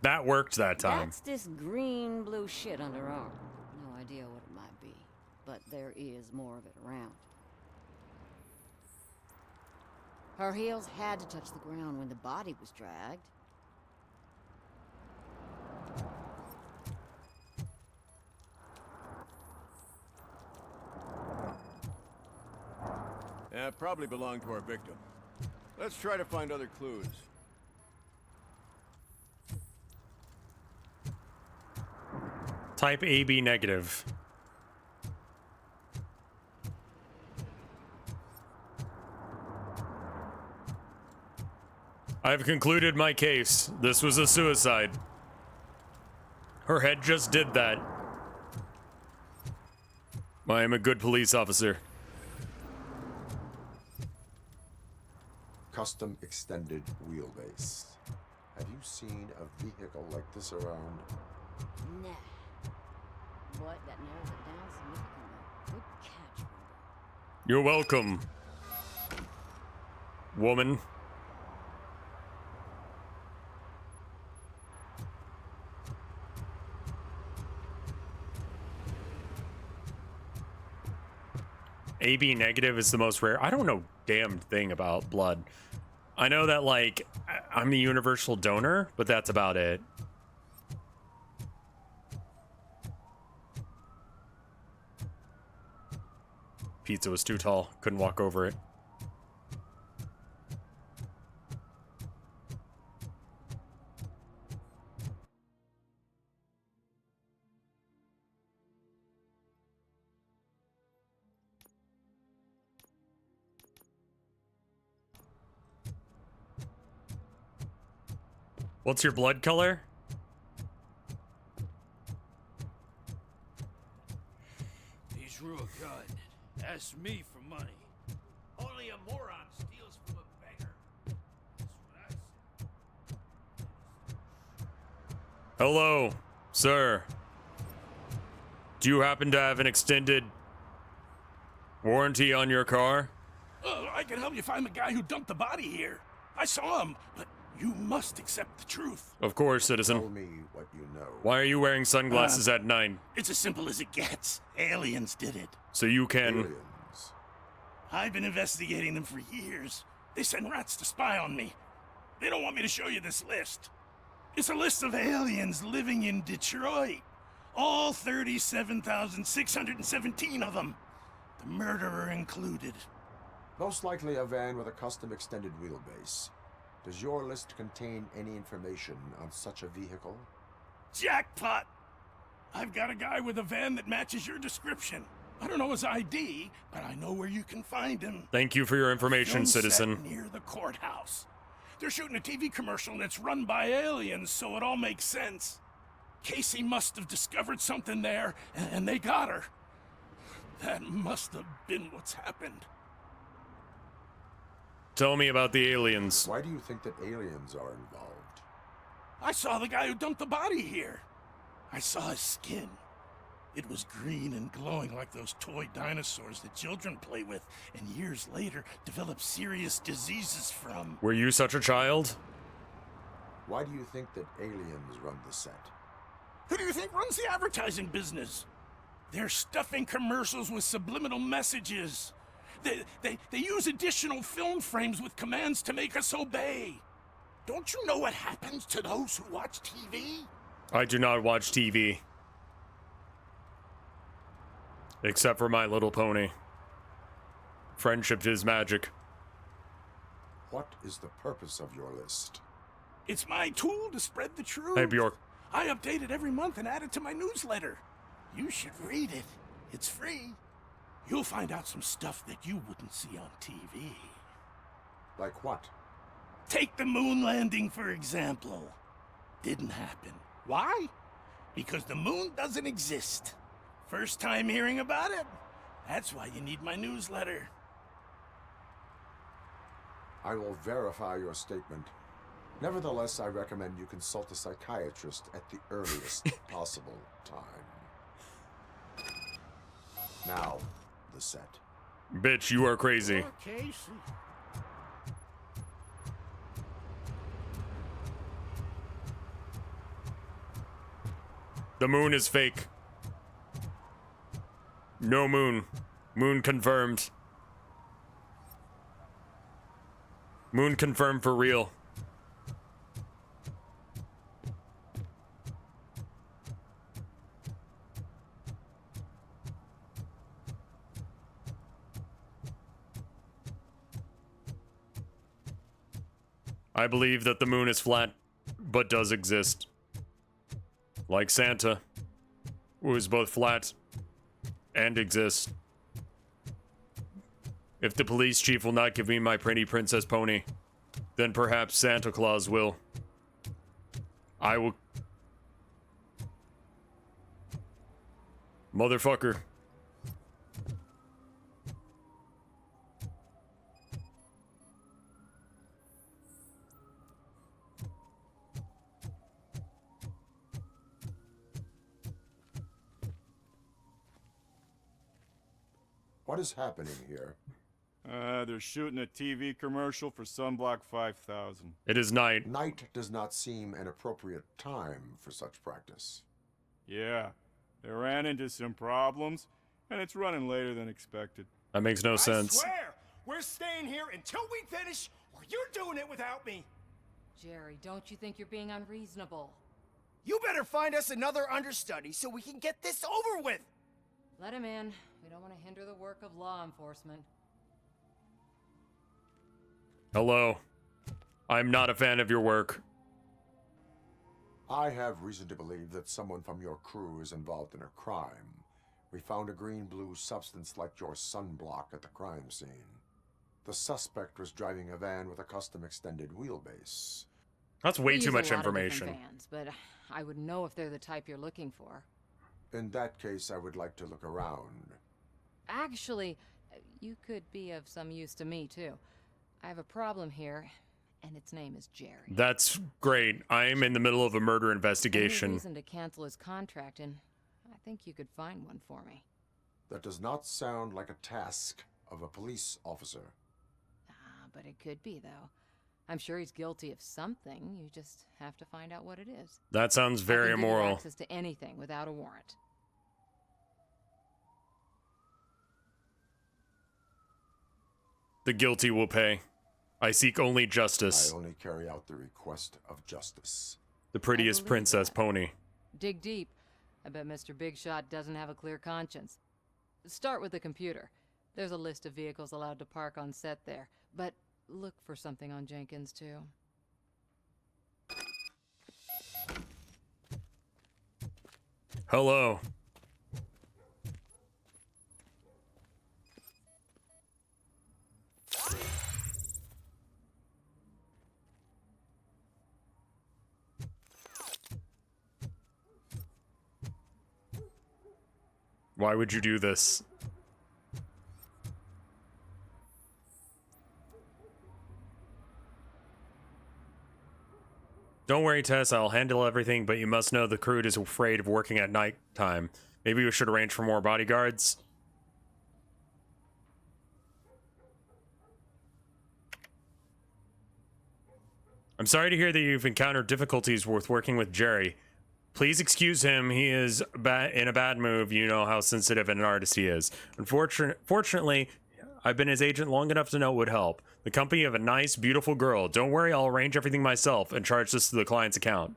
That worked that time. That's this green-blue shit under her arm. No idea what it might be, but there is more of it around. Her heels had to touch the ground when the body was dragged. Probably belonged to our victim. Let's try to find other clues. Type AB negative. I've concluded my case. This was a suicide. Her head just did that. I am a good police officer. Custom extended wheelbase. Have you seen a vehicle like this around? Nah. What? That narrows it down significantly. Good catch, Robert. You're welcome, woman. AB negative is the most rare. I don't know damn thing about blood. I know that, like, I'm the universal donor, but that's about it. Pizza was too tall. Couldn't walk over it. What's your blood color? He's real good. Ask me for money. Only a moron steals from a beggar. That's what I say. Hello, sir. Do you happen to have an extended warranty on your car? I can help you find the guy who dumped the body here. I saw him, but you must accept the truth. Of course, citizen. Tell me what you know. Why are you wearing sunglasses at night? It's as simple as it gets. Aliens did it. So you can... Aliens. I've been investigating them for years. They send rats to spy on me. They don't want me to show you this list. It's a list of aliens living in Detroit. All 37,617 of them. The murderer included. Most likely a van with a custom extended wheelbase. Does your list contain any information on such a vehicle? Jackpot! I've got a guy with a van that matches your description. I don't know his ID, but I know where you can find him. Thank you for your information, Film set citizen. near the courthouse. They're shooting a TV commercial and it's run by aliens, so it all makes sense. Casey must have discovered something there, and they got her. That must have been what's happened. Tell me about the aliens. Why do you think that aliens are involved? I saw the guy who dumped the body here. I saw his skin. It was green and glowing like those toy dinosaurs that children play with, and years later develop serious diseases from. Were you such a child? Why do you think that aliens run the set? Who do you think runs the advertising business? They're stuffing commercials with subliminal messages. They use additional film frames with commands to make us obey. Don't you know what happens to those who watch TV? I do not watch TV. Except for My Little Pony. Friendship is magic. What is the purpose of your list? It's my tool to spread the truth. Hey, Bjork. I update it every month and add it to my newsletter. You should read it. It's free. You'll find out some stuff that you wouldn't see on TV. Like what? Take the moon landing, for example. Didn't happen. Why? Because the moon doesn't exist. First time hearing about it? That's why you need my newsletter. I will verify your statement. Nevertheless, I recommend you consult a psychiatrist at the earliest possible time. Now, the set. Bitch, you are crazy. Casey. The moon is fake. No moon. Moon confirmed. Moon confirmed for real. I believe that the moon is flat, but does exist. Like Santa, who is both flat and exists. If the police chief will not give me my pretty princess pony, then perhaps Santa Claus will. I will... Motherfucker. What is happening here? They're shooting a TV commercial for Sunblock 5000. It is night. Night does not seem an appropriate time for such practice. Yeah, they ran into some problems, and it's running later than expected. That makes no sense. I swear, we're staying here until we finish, or you're doing it without me. Jerry, don't you think you're being unreasonable? You better find us another understudy so we can get this over with. Let him in. We don't want to hinder the work of law enforcement. Hello. I'm not a fan of your work. I have reason to believe that someone from your crew is involved in a crime. We found a green-blue substance like your sunblock at the crime scene. The suspect was driving a van with a custom extended wheelbase. That's way We too use a much lot of different information. vans, but I would know if they're the type you're looking for. In that case, I would like to look around. Actually, you could be of some use to me, too. I have a problem here, and its name is Jerry. That's great. I'm in the middle of a murder Any investigation. reason to cancel his contract, and I think you could find one for me. That does not sound like a task of a police officer. But it could be, though. I'm sure he's guilty of something. You just have to find out what it is. That sounds very I can give you immoral. access to anything without a warrant. The guilty will pay. I seek only justice. I only carry out the request of justice. The prettiest believe princess that. pony. Dig deep. I bet Mr. Big Shot doesn't have a clear conscience. Start with the computer. There's a list of vehicles allowed to park on set there, but look for something on Jenkins, too. Hello. Why would you do this? Don't worry, Tess, I'll handle everything, but you must know the crew is afraid of working at night time. Maybe we should arrange for more bodyguards? I'm sorry to hear that you've encountered difficulties with working with Jerry. Please excuse him, he is in a bad mood. You know how sensitive an artist he is. Fortunately, I've been his agent long enough to know it would help. The company of a nice, beautiful girl. Don't worry, I'll arrange everything myself and charge this to the client's account.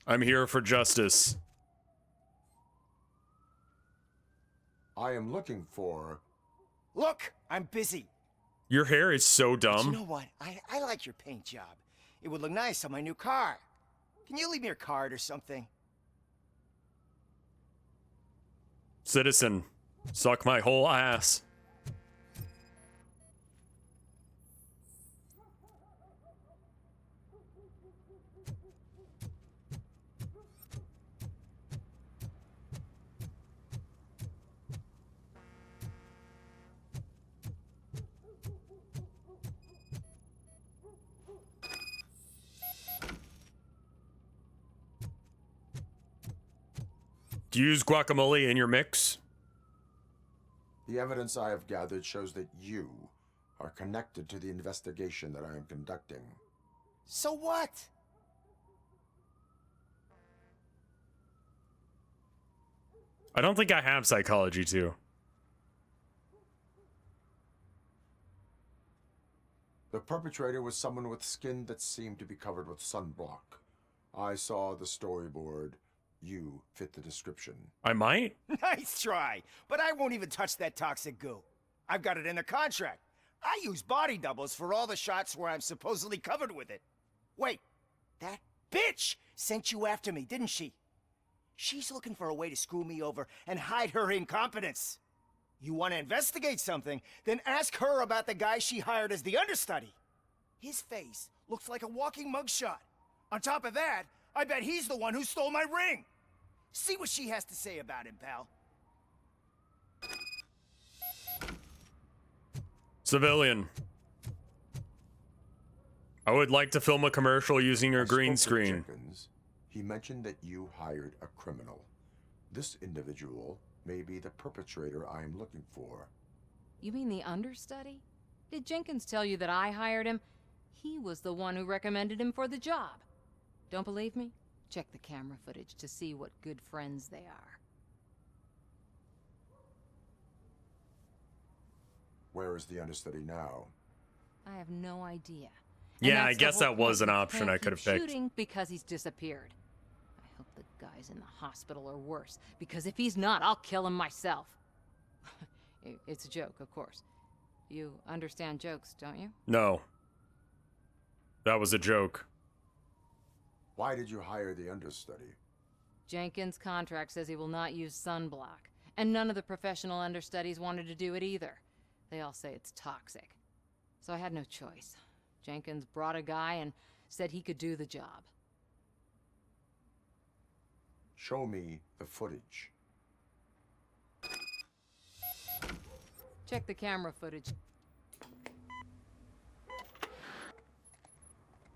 I'm here for justice. I am looking for... Look, I'm busy. Your hair is so But dumb. you know what? I like your paint job. It would look nice on my new car. Can you leave me your card or something? Citizen, suck my whole ass. Do you use guacamole in your mix? The evidence I have gathered shows that you are connected to the investigation that I am conducting. So what? I don't think I have psychology too. The perpetrator was someone with skin that seemed to be covered with sunblock. I saw the storyboard. You fit the description. I might? Nice try, but I won't even touch that toxic goo. I've got it in the contract. I use body doubles for all the shots where I'm supposedly covered with it. Wait, that bitch sent you after me, didn't she? She's looking for a way to screw me over and hide her incompetence. You want to investigate something, then ask her about the guy she hired as the understudy. His face looks like a walking mugshot. On top of that, I bet he's the one who stole my ring. See what she has to say about him, pal. Civilian. I would like to film a commercial using your green spoke with screen. Jenkins. He mentioned that you hired a criminal. This individual may be the perpetrator I am looking for. You mean the understudy? Did Jenkins tell you that I hired him? He was the one who recommended him for the job. Don't believe me? Check the camera footage to see what good friends they are. Where is the understudy now? I have no idea. And Yeah, I that's the guess whole that was point. an We option can't I could keep have picked. shooting because he's disappeared. I hope the guy's in the hospital or worse, because if he's not, I'll kill him myself. It's a joke, of course. You understand jokes, don't you? No. That was a joke. Why did you hire the understudy? Jenkins' contract says he will not use sunblock, and none of the professional understudies wanted to do it either. They all say it's toxic. So I had no choice. Jenkins brought a guy and said he could do the job. Show me the footage. Check the camera footage.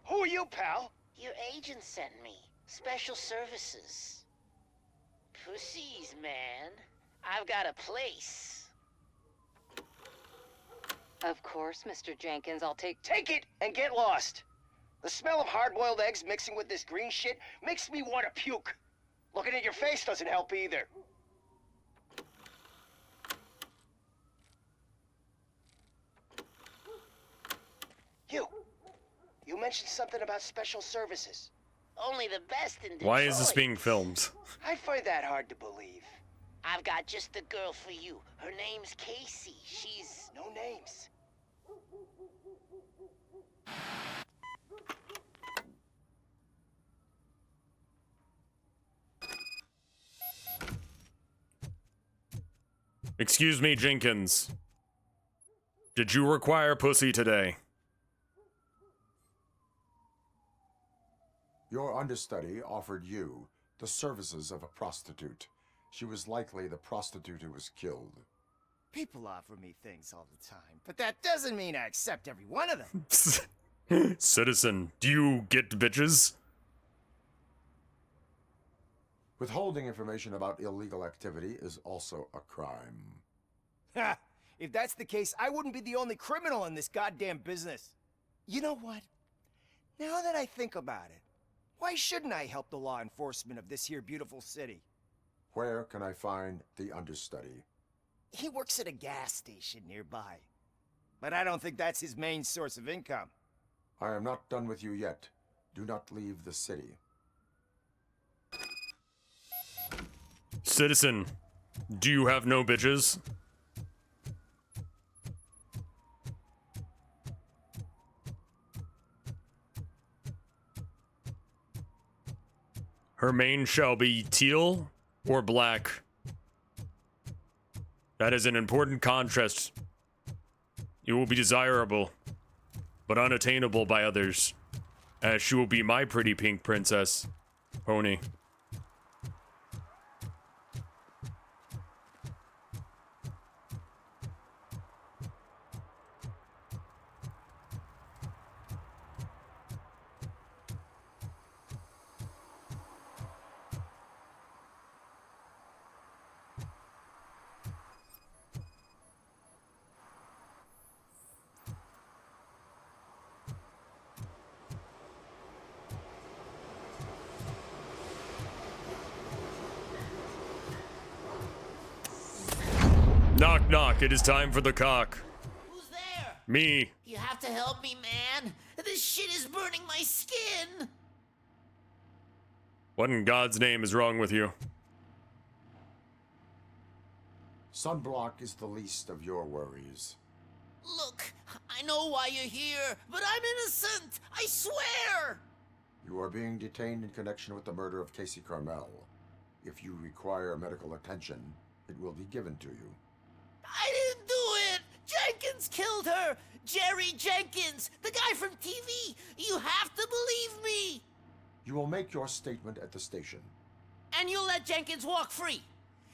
Who are you, pal? Your agent sent me. Special services. Pussies, man. I've got a place. Of course, Mr. Jenkins, I'll take Take it and get lost. The smell of hard-boiled eggs mixing with this green shit makes me want to puke. Looking at your face doesn't help either. You mentioned something about special services. Only the best in Detroit. Why is this being filmed? I find that hard to believe. I've got just the girl for you. Her name's Casey. She's... No names. Excuse me, Jenkins. Did you require pussy today? Your understudy offered you the services of a prostitute. She was likely the prostitute who was killed. People offer me things all the time, but that doesn't mean I accept every one of them. Citizen, do you get bitches? Withholding information about illegal activity is also a crime. Ha! If that's the case, I wouldn't be the only criminal in this goddamn business. You know what? Now that I think about it, why shouldn't I help the law enforcement of this here beautiful city? Where can I find the understudy? He works at a gas station nearby. But I don't think that's his main source of income. I am not done with you yet. Do not leave the city. Citizen, do you have no bitches? Her mane shall be teal or black. That is an important contrast. It will be desirable, but unattainable by others, as she will be my pretty pink princess, Pony. Knock, knock. It is time for the cock. Who's there? Me. You have to help me, man. This shit is burning my skin. What in God's name is wrong with you? Sunblock is the least of your worries. Look, I know why you're here, but I'm innocent. I swear. You are being detained in connection with the murder of Casey Carmel. If you require medical attention, it will be given to you. I didn't do it! Jenkins killed her! Jerry Jenkins! The guy from TV! You have to believe me! You will make your statement at the station. And you'll let Jenkins walk free!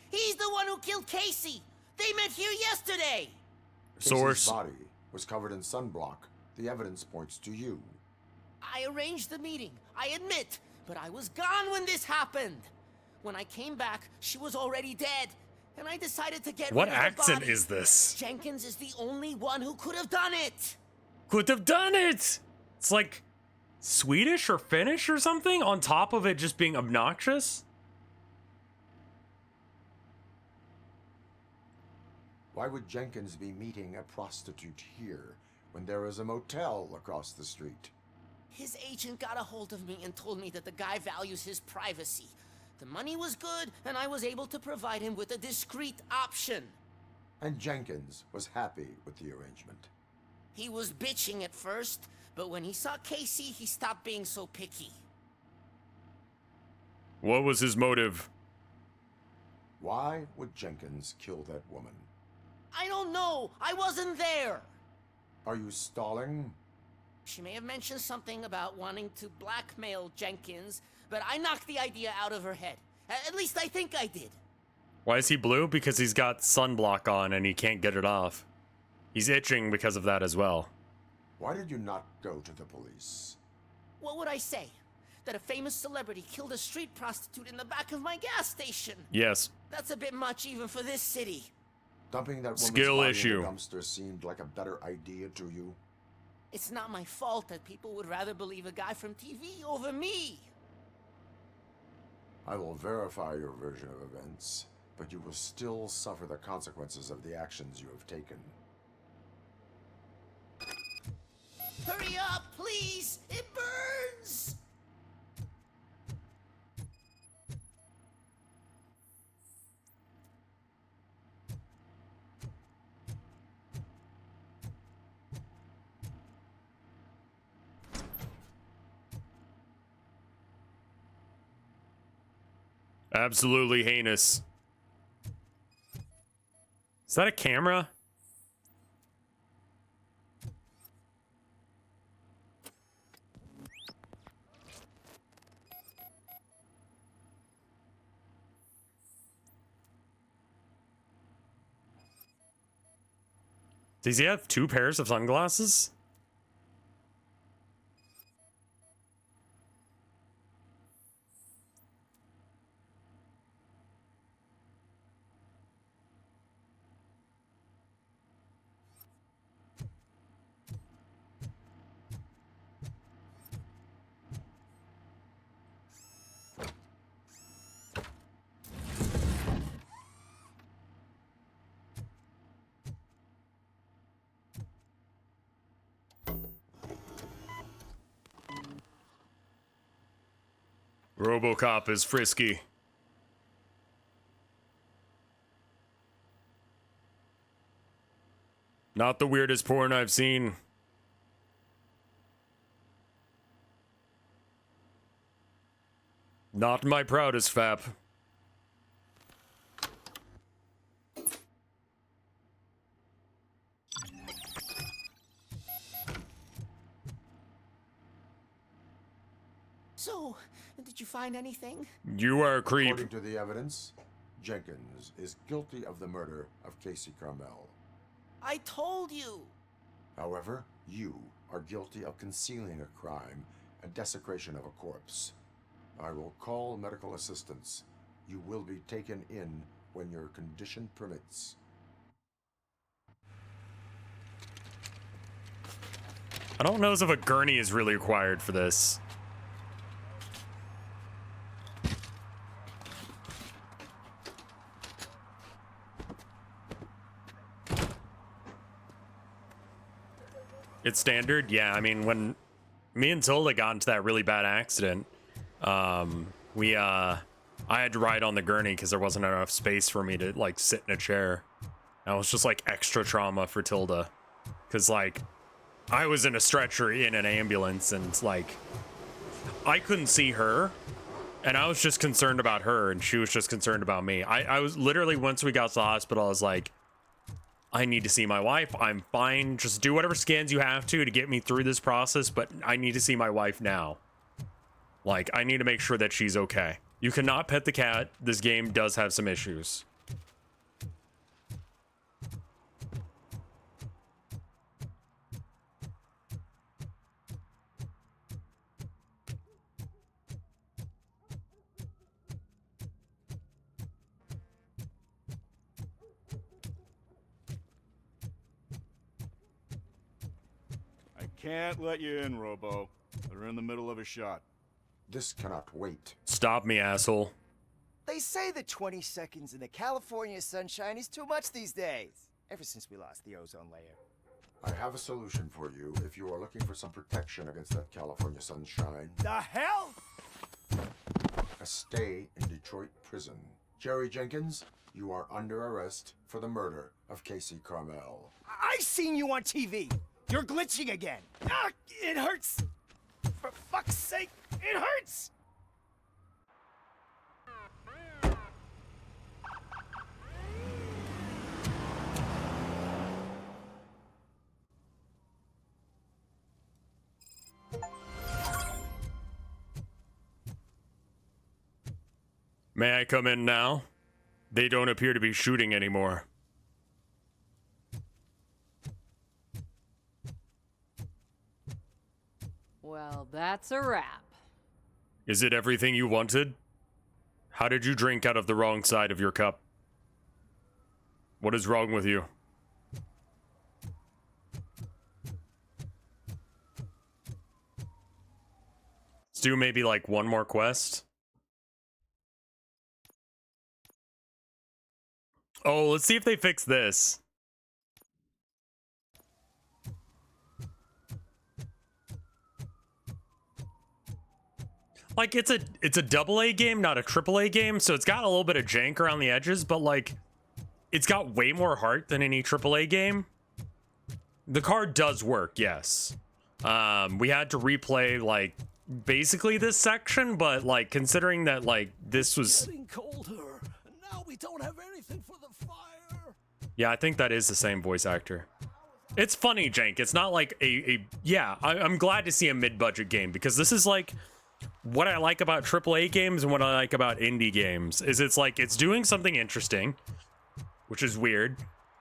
He's the one who killed Casey! They met here yesterday! Source. Casey's body was covered in sunblock. The evidence points to you. I arranged the meeting, I admit, but I was gone when this happened. When I came back, she was already dead. And I decided to get What rid of the accent body. is this? Jenkins is the only one who could have done it. Could have done it! It's like Swedish or Finnish or something on top of it just being obnoxious. Why would Jenkins be meeting a prostitute here when there is a motel across the street? His agent got a hold of me and told me that the guy values his privacy. The money was good, and I was able to provide him with a discreet option. And Jenkins was happy with the arrangement. He was bitching at first, but when he saw Casey, he stopped being so picky. What was his motive? Why would Jenkins kill that woman? I don't know. I wasn't there. Are you stalling? She may have mentioned something about wanting to blackmail Jenkins, but I knocked the idea out of her head. At least I think I did. Why is he blue? Because he's got sunblock on and he can't get it off. He's itching because of that as well. Why did you not go to the police? What would I say? That a famous celebrity killed a street prostitute in the back of my gas station? Yes. That's a bit much even for this city. Dumping that woman's Skill body issue. in the dumpster seemed like a better idea to you? It's not my fault that people would rather believe a guy from TV over me. I will verify your version of events, but you will still suffer the consequences of the actions you have taken. Hurry up, please! It burns! Absolutely heinous. Is that a camera? Does he have 2 pairs of sunglasses? Robocop is frisky. Not the weirdest porn I've seen. Not my proudest fap. So, did you find anything? You are a creep. According to the evidence, Jenkins is guilty of the murder of Casey Carmel. I told you. However, you are guilty of concealing a crime and desecration of a corpse. I will call medical assistance. You will be taken in when your condition permits. I don't know as if a gurney is really required for this. It's standard? Yeah, I mean, when me and Tilda got into that really bad accident, I had to ride on the gurney because there wasn't enough space for me to, like, sit in a chair. That was just, like, extra trauma for Tilda. Because, like, I was in a stretcher in an ambulance, and, like, I couldn't see her, and I was just concerned about her, and she was just concerned about me. I was literally, once we got to the hospital, I was like, I need to see my wife. I'm fine. Just do whatever scans you have to get me through this process, but I need to see my wife now. Like, I need to make sure that she's okay. You cannot pet the cat. This game does have some issues. Can't let you in, Robo. They're in the middle of a shot. This cannot wait. Stop me, asshole. They say that 20 seconds in the California sunshine is too much these days. Ever since we lost the ozone layer. I have a solution for you if you are looking for some protection against that California sunshine. The hell? A stay in Detroit prison. Jerry Jenkins, you are under arrest for the murder of Casey Carmel. I seen you on TV. You're glitching again. Ah, it hurts. For fuck's sake, it hurts. May I come in now? They don't appear to be shooting anymore. Well, that's a wrap. Is it everything you wanted? How did you drink out of the wrong side of your cup? What is wrong with you? Let's do maybe like one more quest. Oh, let's see if they fix this. Like, it's a double A game, not a triple A game, so it's got a little bit of jank around the edges, but like, it's got way more heart than any triple A game. The card does work, yes. We had to replay like basically this section, but like considering that like this was Getting colder. Now we don't have anything for the fire. yeah, I think that is the same voice actor. It's funny, Jank. It's not like yeah, I'm glad to see a mid-budget game because this is like what I like about AAA games and what I like about indie games is it's like it's doing something interesting, which is weird,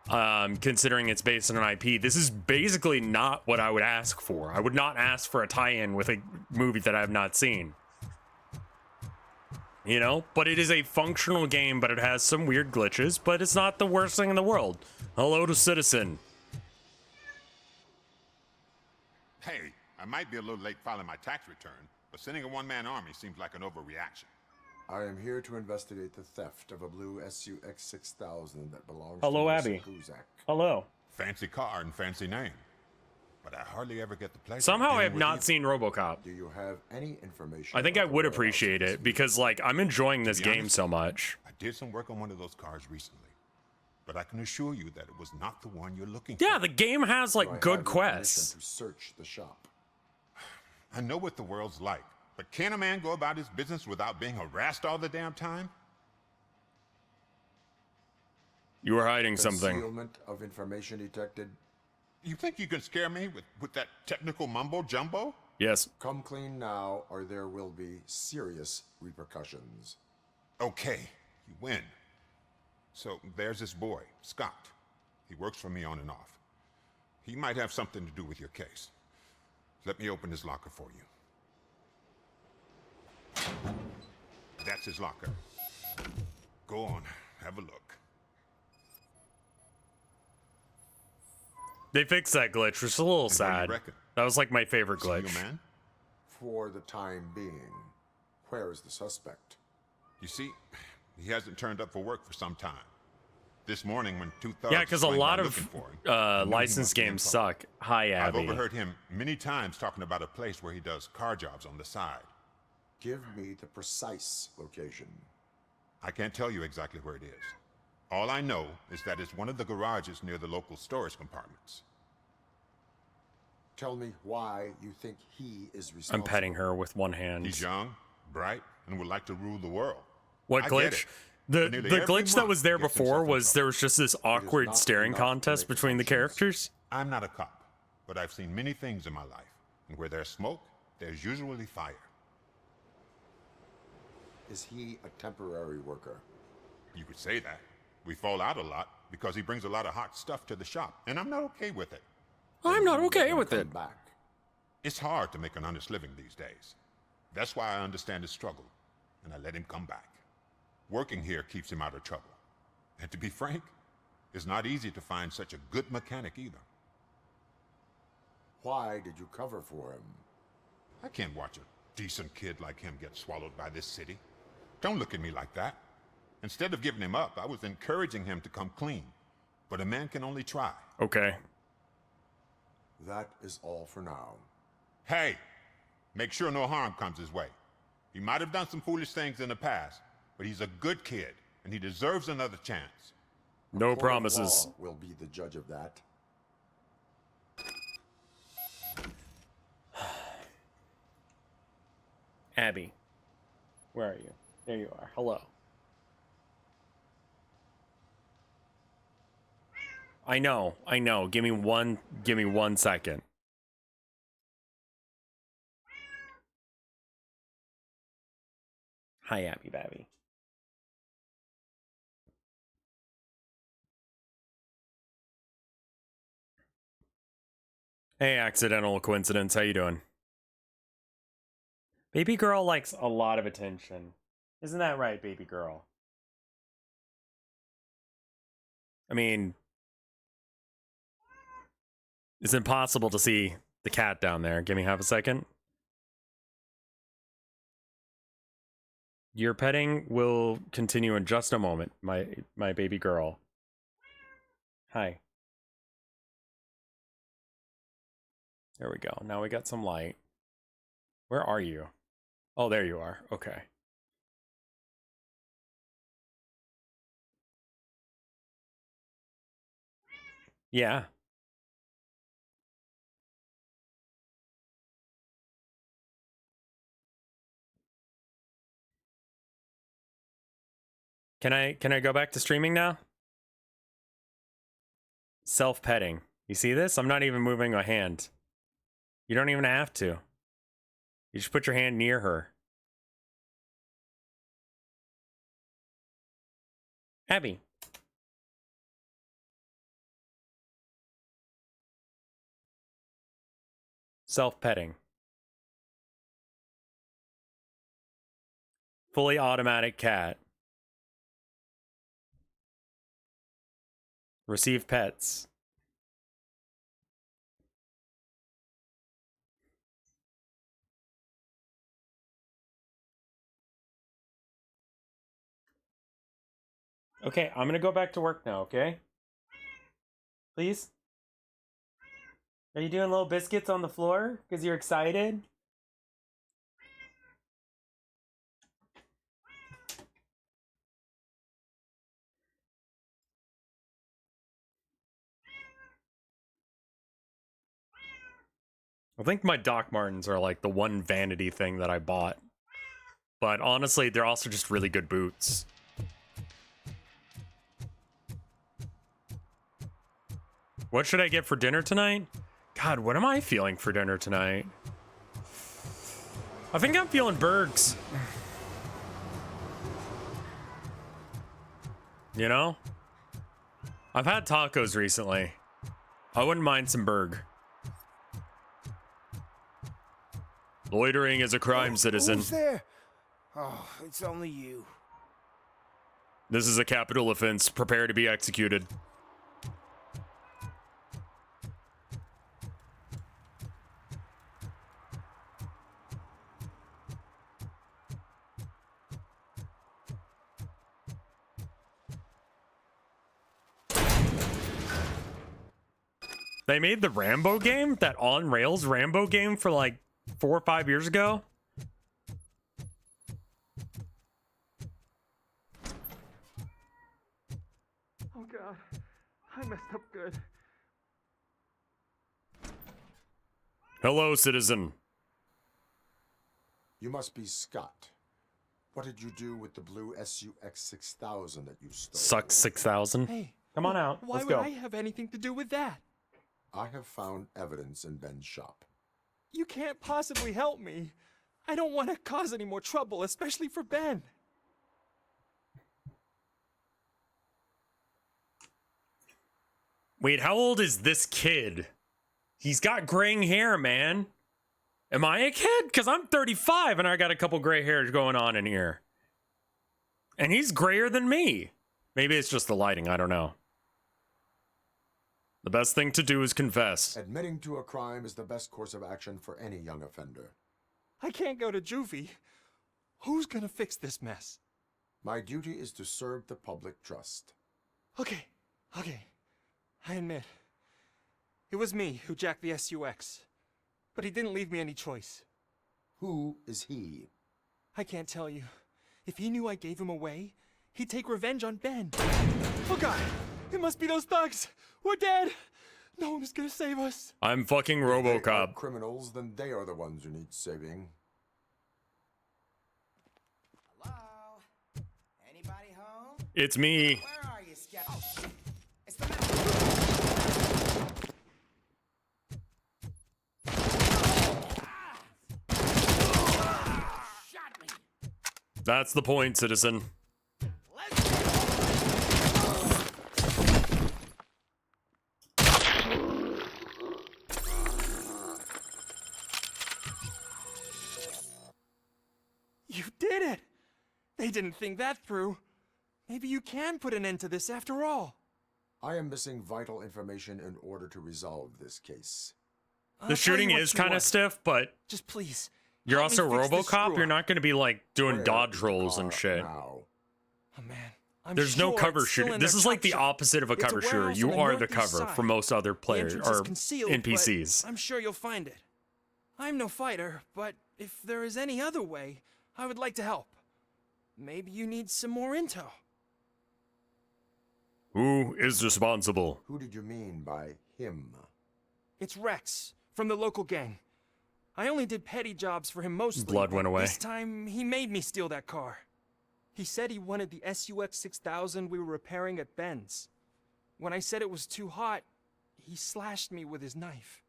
considering it's based on an IP. This is basically not what I would ask for. I would not ask for a tie-in with a movie that I have not seen. You know? But it is a functional game, but it has some weird glitches, but it's not the worst thing in the world. Hello to Citizen. Hey, I might be a little late filing my tax return, but sending a one-man army seems like an overreaction. I am here to investigate the theft of a blue SUX 6000 that belongs Hello, to Abby. Kuzak. Hello. Fancy car and fancy name. But I hardly ever get the pleasure. Somehow I have not seen Robocop. Do you have any information? I think I would appreciate it because, like, I'm enjoying this game so much. I did some work on one of those cars recently, but I can assure you that it was not the one you're looking for. Yeah, the game has, like, good quests. To search the shop. I know what the world's like, but can a man go about his business without being harassed all the damn time? You were hiding something. Concealment of information detected. You think you can scare me with that technical mumbo jumbo? Yes. Come clean now, or there will be serious repercussions. Okay, you win. So there's this boy, Scott. He works for me on and off. He might have something to do with your case. Let me open his locker for you. That's his locker. Go on, have a look. They fixed that glitch, which is a little sad. That was like my favorite glitch. Man? For the time being, where is the suspect? You see, he hasn't turned up for work for some time. This morning when two thugs... Yeah, because a lot of licensed games suck. Hi, Abby. I've overheard him many times talking about a place where he does car jobs on the side. Give me the precise location. I can't tell you exactly where it is. All I know is that it's one of the garages near the local storage compartments. Tell me why you think he is responsible. I'm petting her with one hand. He's young, bright, and would like to rule the world. What glitch? The glitch that was there before was there was just this awkward staring contest between the characters. I'm not a cop, but I've seen many things in my life. And where there's smoke, there's usually fire. Is he a temporary worker? You could say that. We fall out a lot because he brings a lot of hot stuff to the shop, and I'm not okay with it. I'm not okay with it. Back. It's hard to make an honest living these days. That's why I understand his struggle, and I let him come back. Working here keeps him out of trouble. And to be frank, it's not easy to find such a good mechanic either. Why did you cover for him? I can't watch a decent kid like him get swallowed by this city. Don't look at me like that. Instead of giving him up, I was encouraging him to come clean. But a man can only try. Okay. That is all for now. Hey, make sure no harm comes his way. He might have done some foolish things in the past, but he's a good kid, and he deserves another chance. No promises. Law will be the judge of that. Abby, where are you? There you are. Hello. I know. Give me one second. Hi, Abby Babby. Hey, accidental coincidence. How you doing? Baby girl likes a lot of attention. Isn't that right, baby girl? I mean, it's impossible to see the cat down there. Give me half a second. Your petting will continue in just a moment, my baby girl. Hi. There we go. Now we got some light. Where are you? Oh, there you are. Okay. Yeah. Can I go back to streaming now? Self-petting. You see this? I'm not even moving my hand. You don't even have to. You just put your hand near her. Abby. Self-petting. Fully automatic cat. Receive pets. Okay, I'm gonna go back to work now, okay? Please? Are you doing little biscuits on the floor? Because you're excited? I think my Doc Martens are like the one vanity thing that I bought. But honestly, they're also just really good boots. What should I get for dinner tonight? God, what am I feeling for dinner tonight? I think I'm feeling burgers. You know? I've had tacos recently. I wouldn't mind some burger. Loitering is a crime, citizen. Who's there? Oh, it's only you. This is a capital offense. Prepare to be executed. They made the Rambo game, that on-rails Rambo game for like 4 or 5 years ago. Oh god, I messed up good. Hello, citizen. You must be Scott. What did you do with the blue SUX 6000 that you stole? Sucks 6000. Hey, come on out. Why Let's would go. I have anything to do with that? I have found evidence in Ben's shop. You can't possibly help me. I don't want to cause any more trouble, especially for Ben. Wait, how old is this kid? He's got graying hair, man. Am I a kid? Because I'm 35 and I got a couple gray hairs going on in here. And he's grayer than me. Maybe it's just the lighting, I don't know. The best thing to do is confess. Admitting to a crime is the best course of action for any young offender. I can't go to juvie. Who's gonna fix this mess? My duty is to serve the public trust. Okay. I admit. It was me who jacked the SUX. But he didn't leave me any choice. Who is he? I can't tell you. If he knew I gave him away, he'd take revenge on Ben. Oh god! It must be those thugs! We're dead! No one is gonna save us. I'm fucking If they are Robocop. criminals, then they are the ones who need saving. Hello? Anybody home? It's me. Where are you, Scout? It's the Shot me. That's the point, citizen. did it! They didn't think that through. Maybe you can put an end to this after all. I am missing vital information in order to resolve this case. The shooting is kind of stiff, but just please. You're help me also fix this Robocop. screw-up. You're not going to be like doing Where dodge is the rolls and car shit. now? Oh man. I'm There's no sure cover it's still shooting. in This their is like chop the shop. opposite of a It's cover shooter. warehouse You on the are the northeast cover side. for most other The players entrance is or concealed, NPCs. but I'm sure you'll find it. I'm no fighter, but if there is any other way, I would like to help. Maybe you need some more intel. Who is responsible? Who did you mean by him? It's Rex, from the local gang. I only did petty jobs for him mostly. Blood went but away. This time, he made me steal that car. He said he wanted the SUX 6000 we were repairing at Ben's. When I said it was too hot, he slashed me with his knife.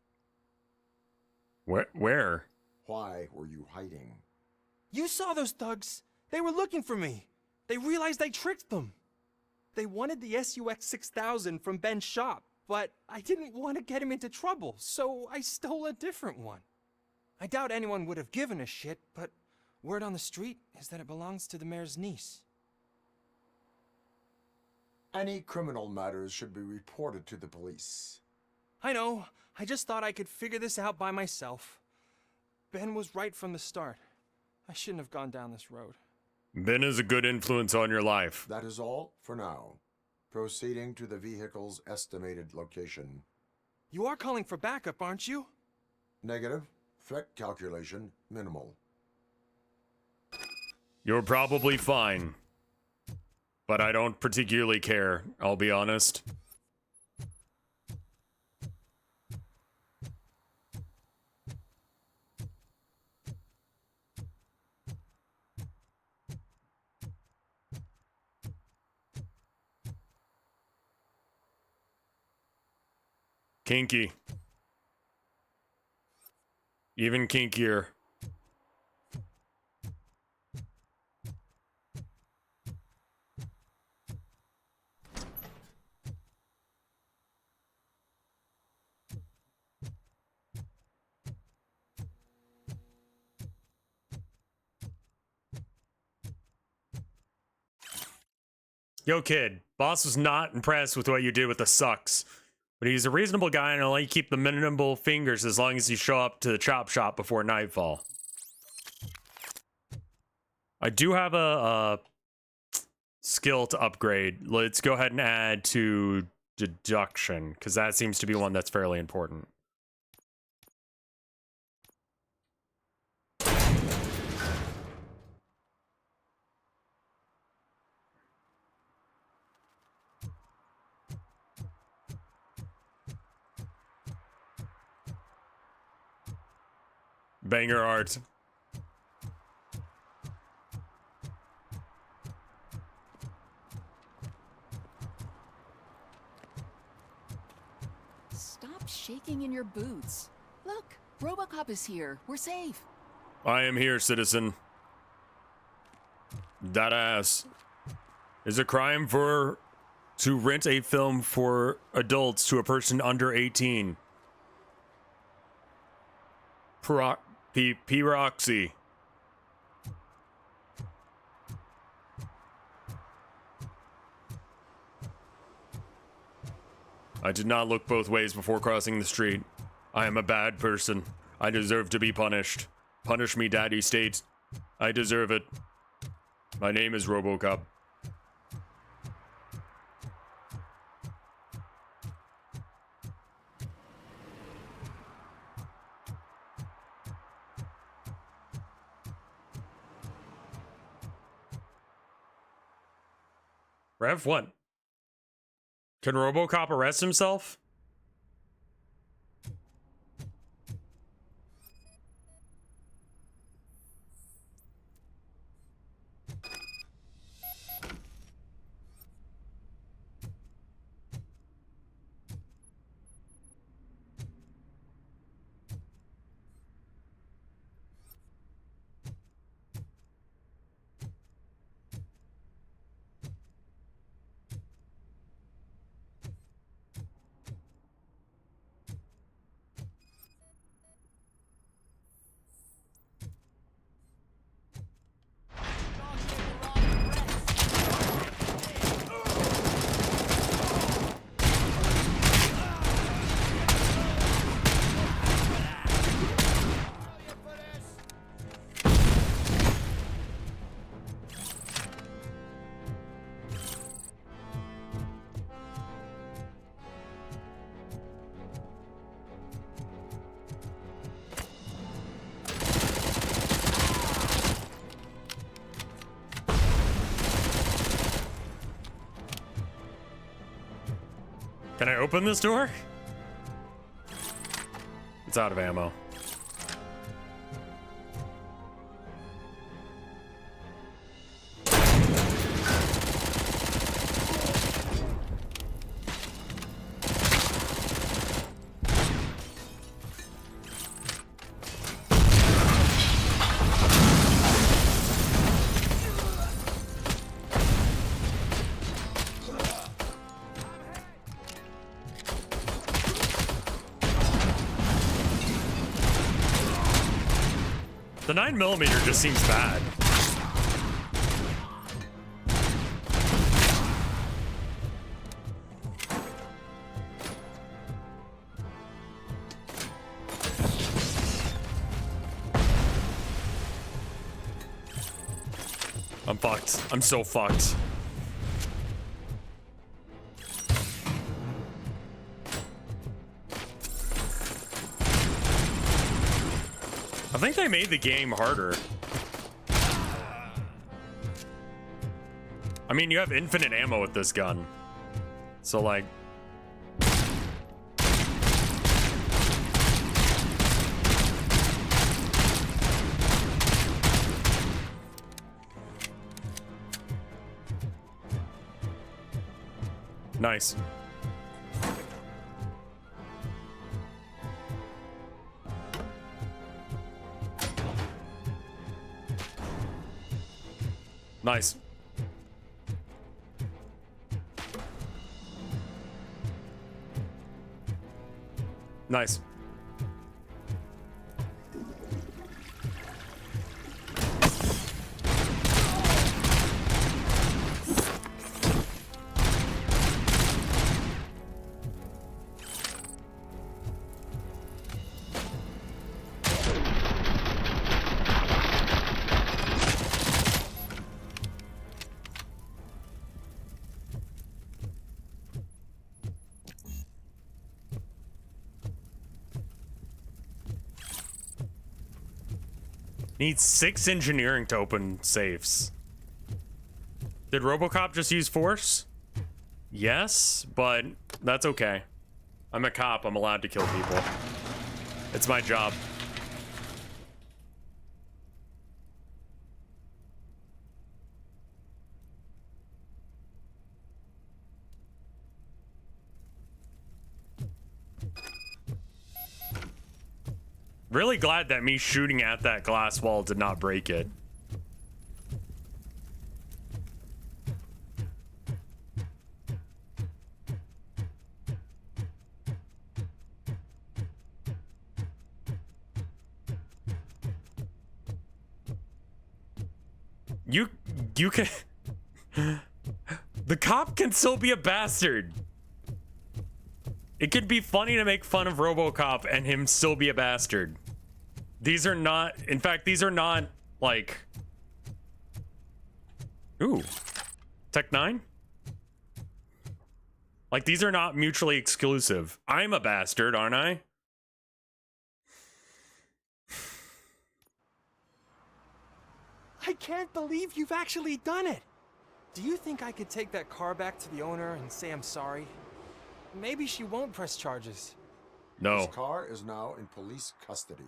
Where? Why were you hiding? You saw those thugs. They were looking for me. They realized I tricked them. They wanted the SUX 6000 from Ben's shop, but I didn't want to get him into trouble, so I stole a different one. I doubt anyone would have given a shit, but word on the street is that it belongs to the mayor's niece. Any criminal matters should be reported to the police. I know. I just thought I could figure this out by myself. Ben was right from the start. I shouldn't have gone down this road. Ben is a good influence on your life. That is all for now. Proceeding to the vehicle's estimated location. You are calling for backup, aren't you? Negative. Threat calculation minimal. You're probably fine. But I don't particularly care, I'll be honest. Kinky. Even kinkier. Yo, kid. Boss was not impressed with what you did with the sucks. But he's a reasonable guy and he'll let you keep the minimal fingers as long as you show up to the chop shop before nightfall. I do have a skill to upgrade. Let's go ahead and add to deduction, because that seems to be one that's fairly important. Banger art. Stop shaking in your boots. Look, Robocop is here. We're safe. I am here, citizen. That ass. Is a crime to rent a film for adults to a person under 18. P-Roxy. I did not look both ways before crossing the street. I am a bad person. I deserve to be punished. Punish me, Daddy State. I deserve it. My name is Robocop. Rev, what? Can Robocop arrest himself? Can I open this door? It's out of ammo. The 9mm just seems bad. I'm fucked. I'm so fucked. I think they made the game harder. I mean, you have infinite ammo with this gun. So, like... Nice. Nice. Nice. Needs 6 engineering to open safes. Did Robocop just use force? Yes, but that's okay. I'm a cop. I'm allowed to kill people. It's my job. Really glad that me shooting at that glass wall did not break it. You can... The cop can still be a bastard. It could be funny to make fun of Robocop and him still be a bastard. These are not... In fact, these are not, like... Ooh. Tech 9? Like, these are not mutually exclusive. I'm a bastard, aren't I? I can't believe you've actually done it. Do you think I could take that car back to the owner and say I'm sorry? Maybe she won't press charges. No. This car is now in police custody.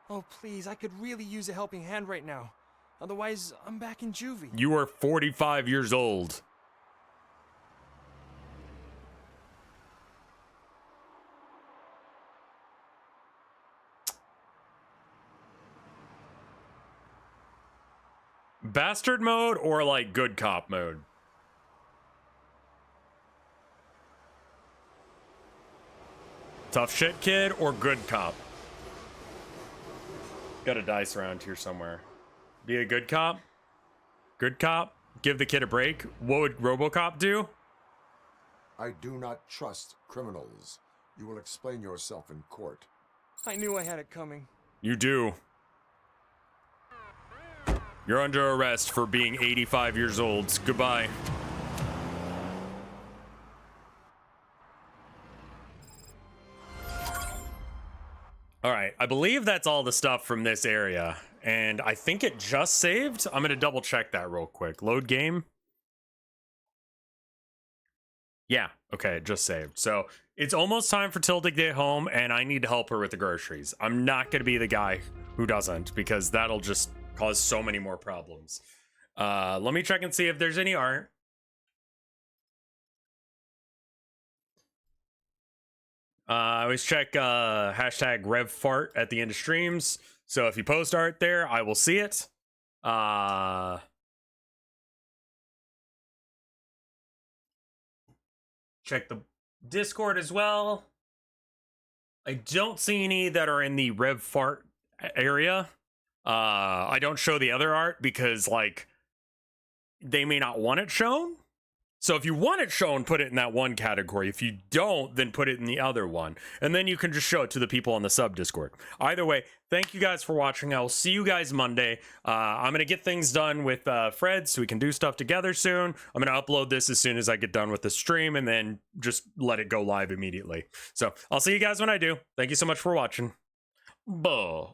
Oh, please, I could really use a helping hand right now. Otherwise, I'm back in juvie. You are 45 years old. Bastard mode or like good cop mode? Tough shit kid or good cop? Got a dice around here somewhere. Be a good cop? Good cop? Give the kid a break? What would Robocop do? I do not trust criminals. You will explain yourself in court. I knew I had it coming. You do. You're under arrest for being 85 years old. Goodbye. All right, I believe that's all the stuff from this area, and I think it just saved. I'm gonna double check that real quick. Load game. Yeah, okay, just saved. So it's almost time for Tilda to get home, and I need to help her with the groceries. I'm not going to be the guy who doesn't, because that'll just cause so many more problems. Let me check and see if there's any art. I always check hashtag RevFart at the end of streams. So if you post art there, I will see it. Check the Discord as well. I don't see any that are in the RevFart area. I don't show the other art because, like, they may not want it shown. So if you want it shown, put it in that one category. If you don't, then put it in the other one. And then you can just show it to the people on the sub Discord. Either way, thank you guys for watching. I will see you guys Monday. I'm going to get things done with Fred so we can do stuff together soon. I'm going to upload this as soon as I get done with the stream and then just let it go live immediately. So I'll see you guys when I do. Thank you so much for watching. Bye.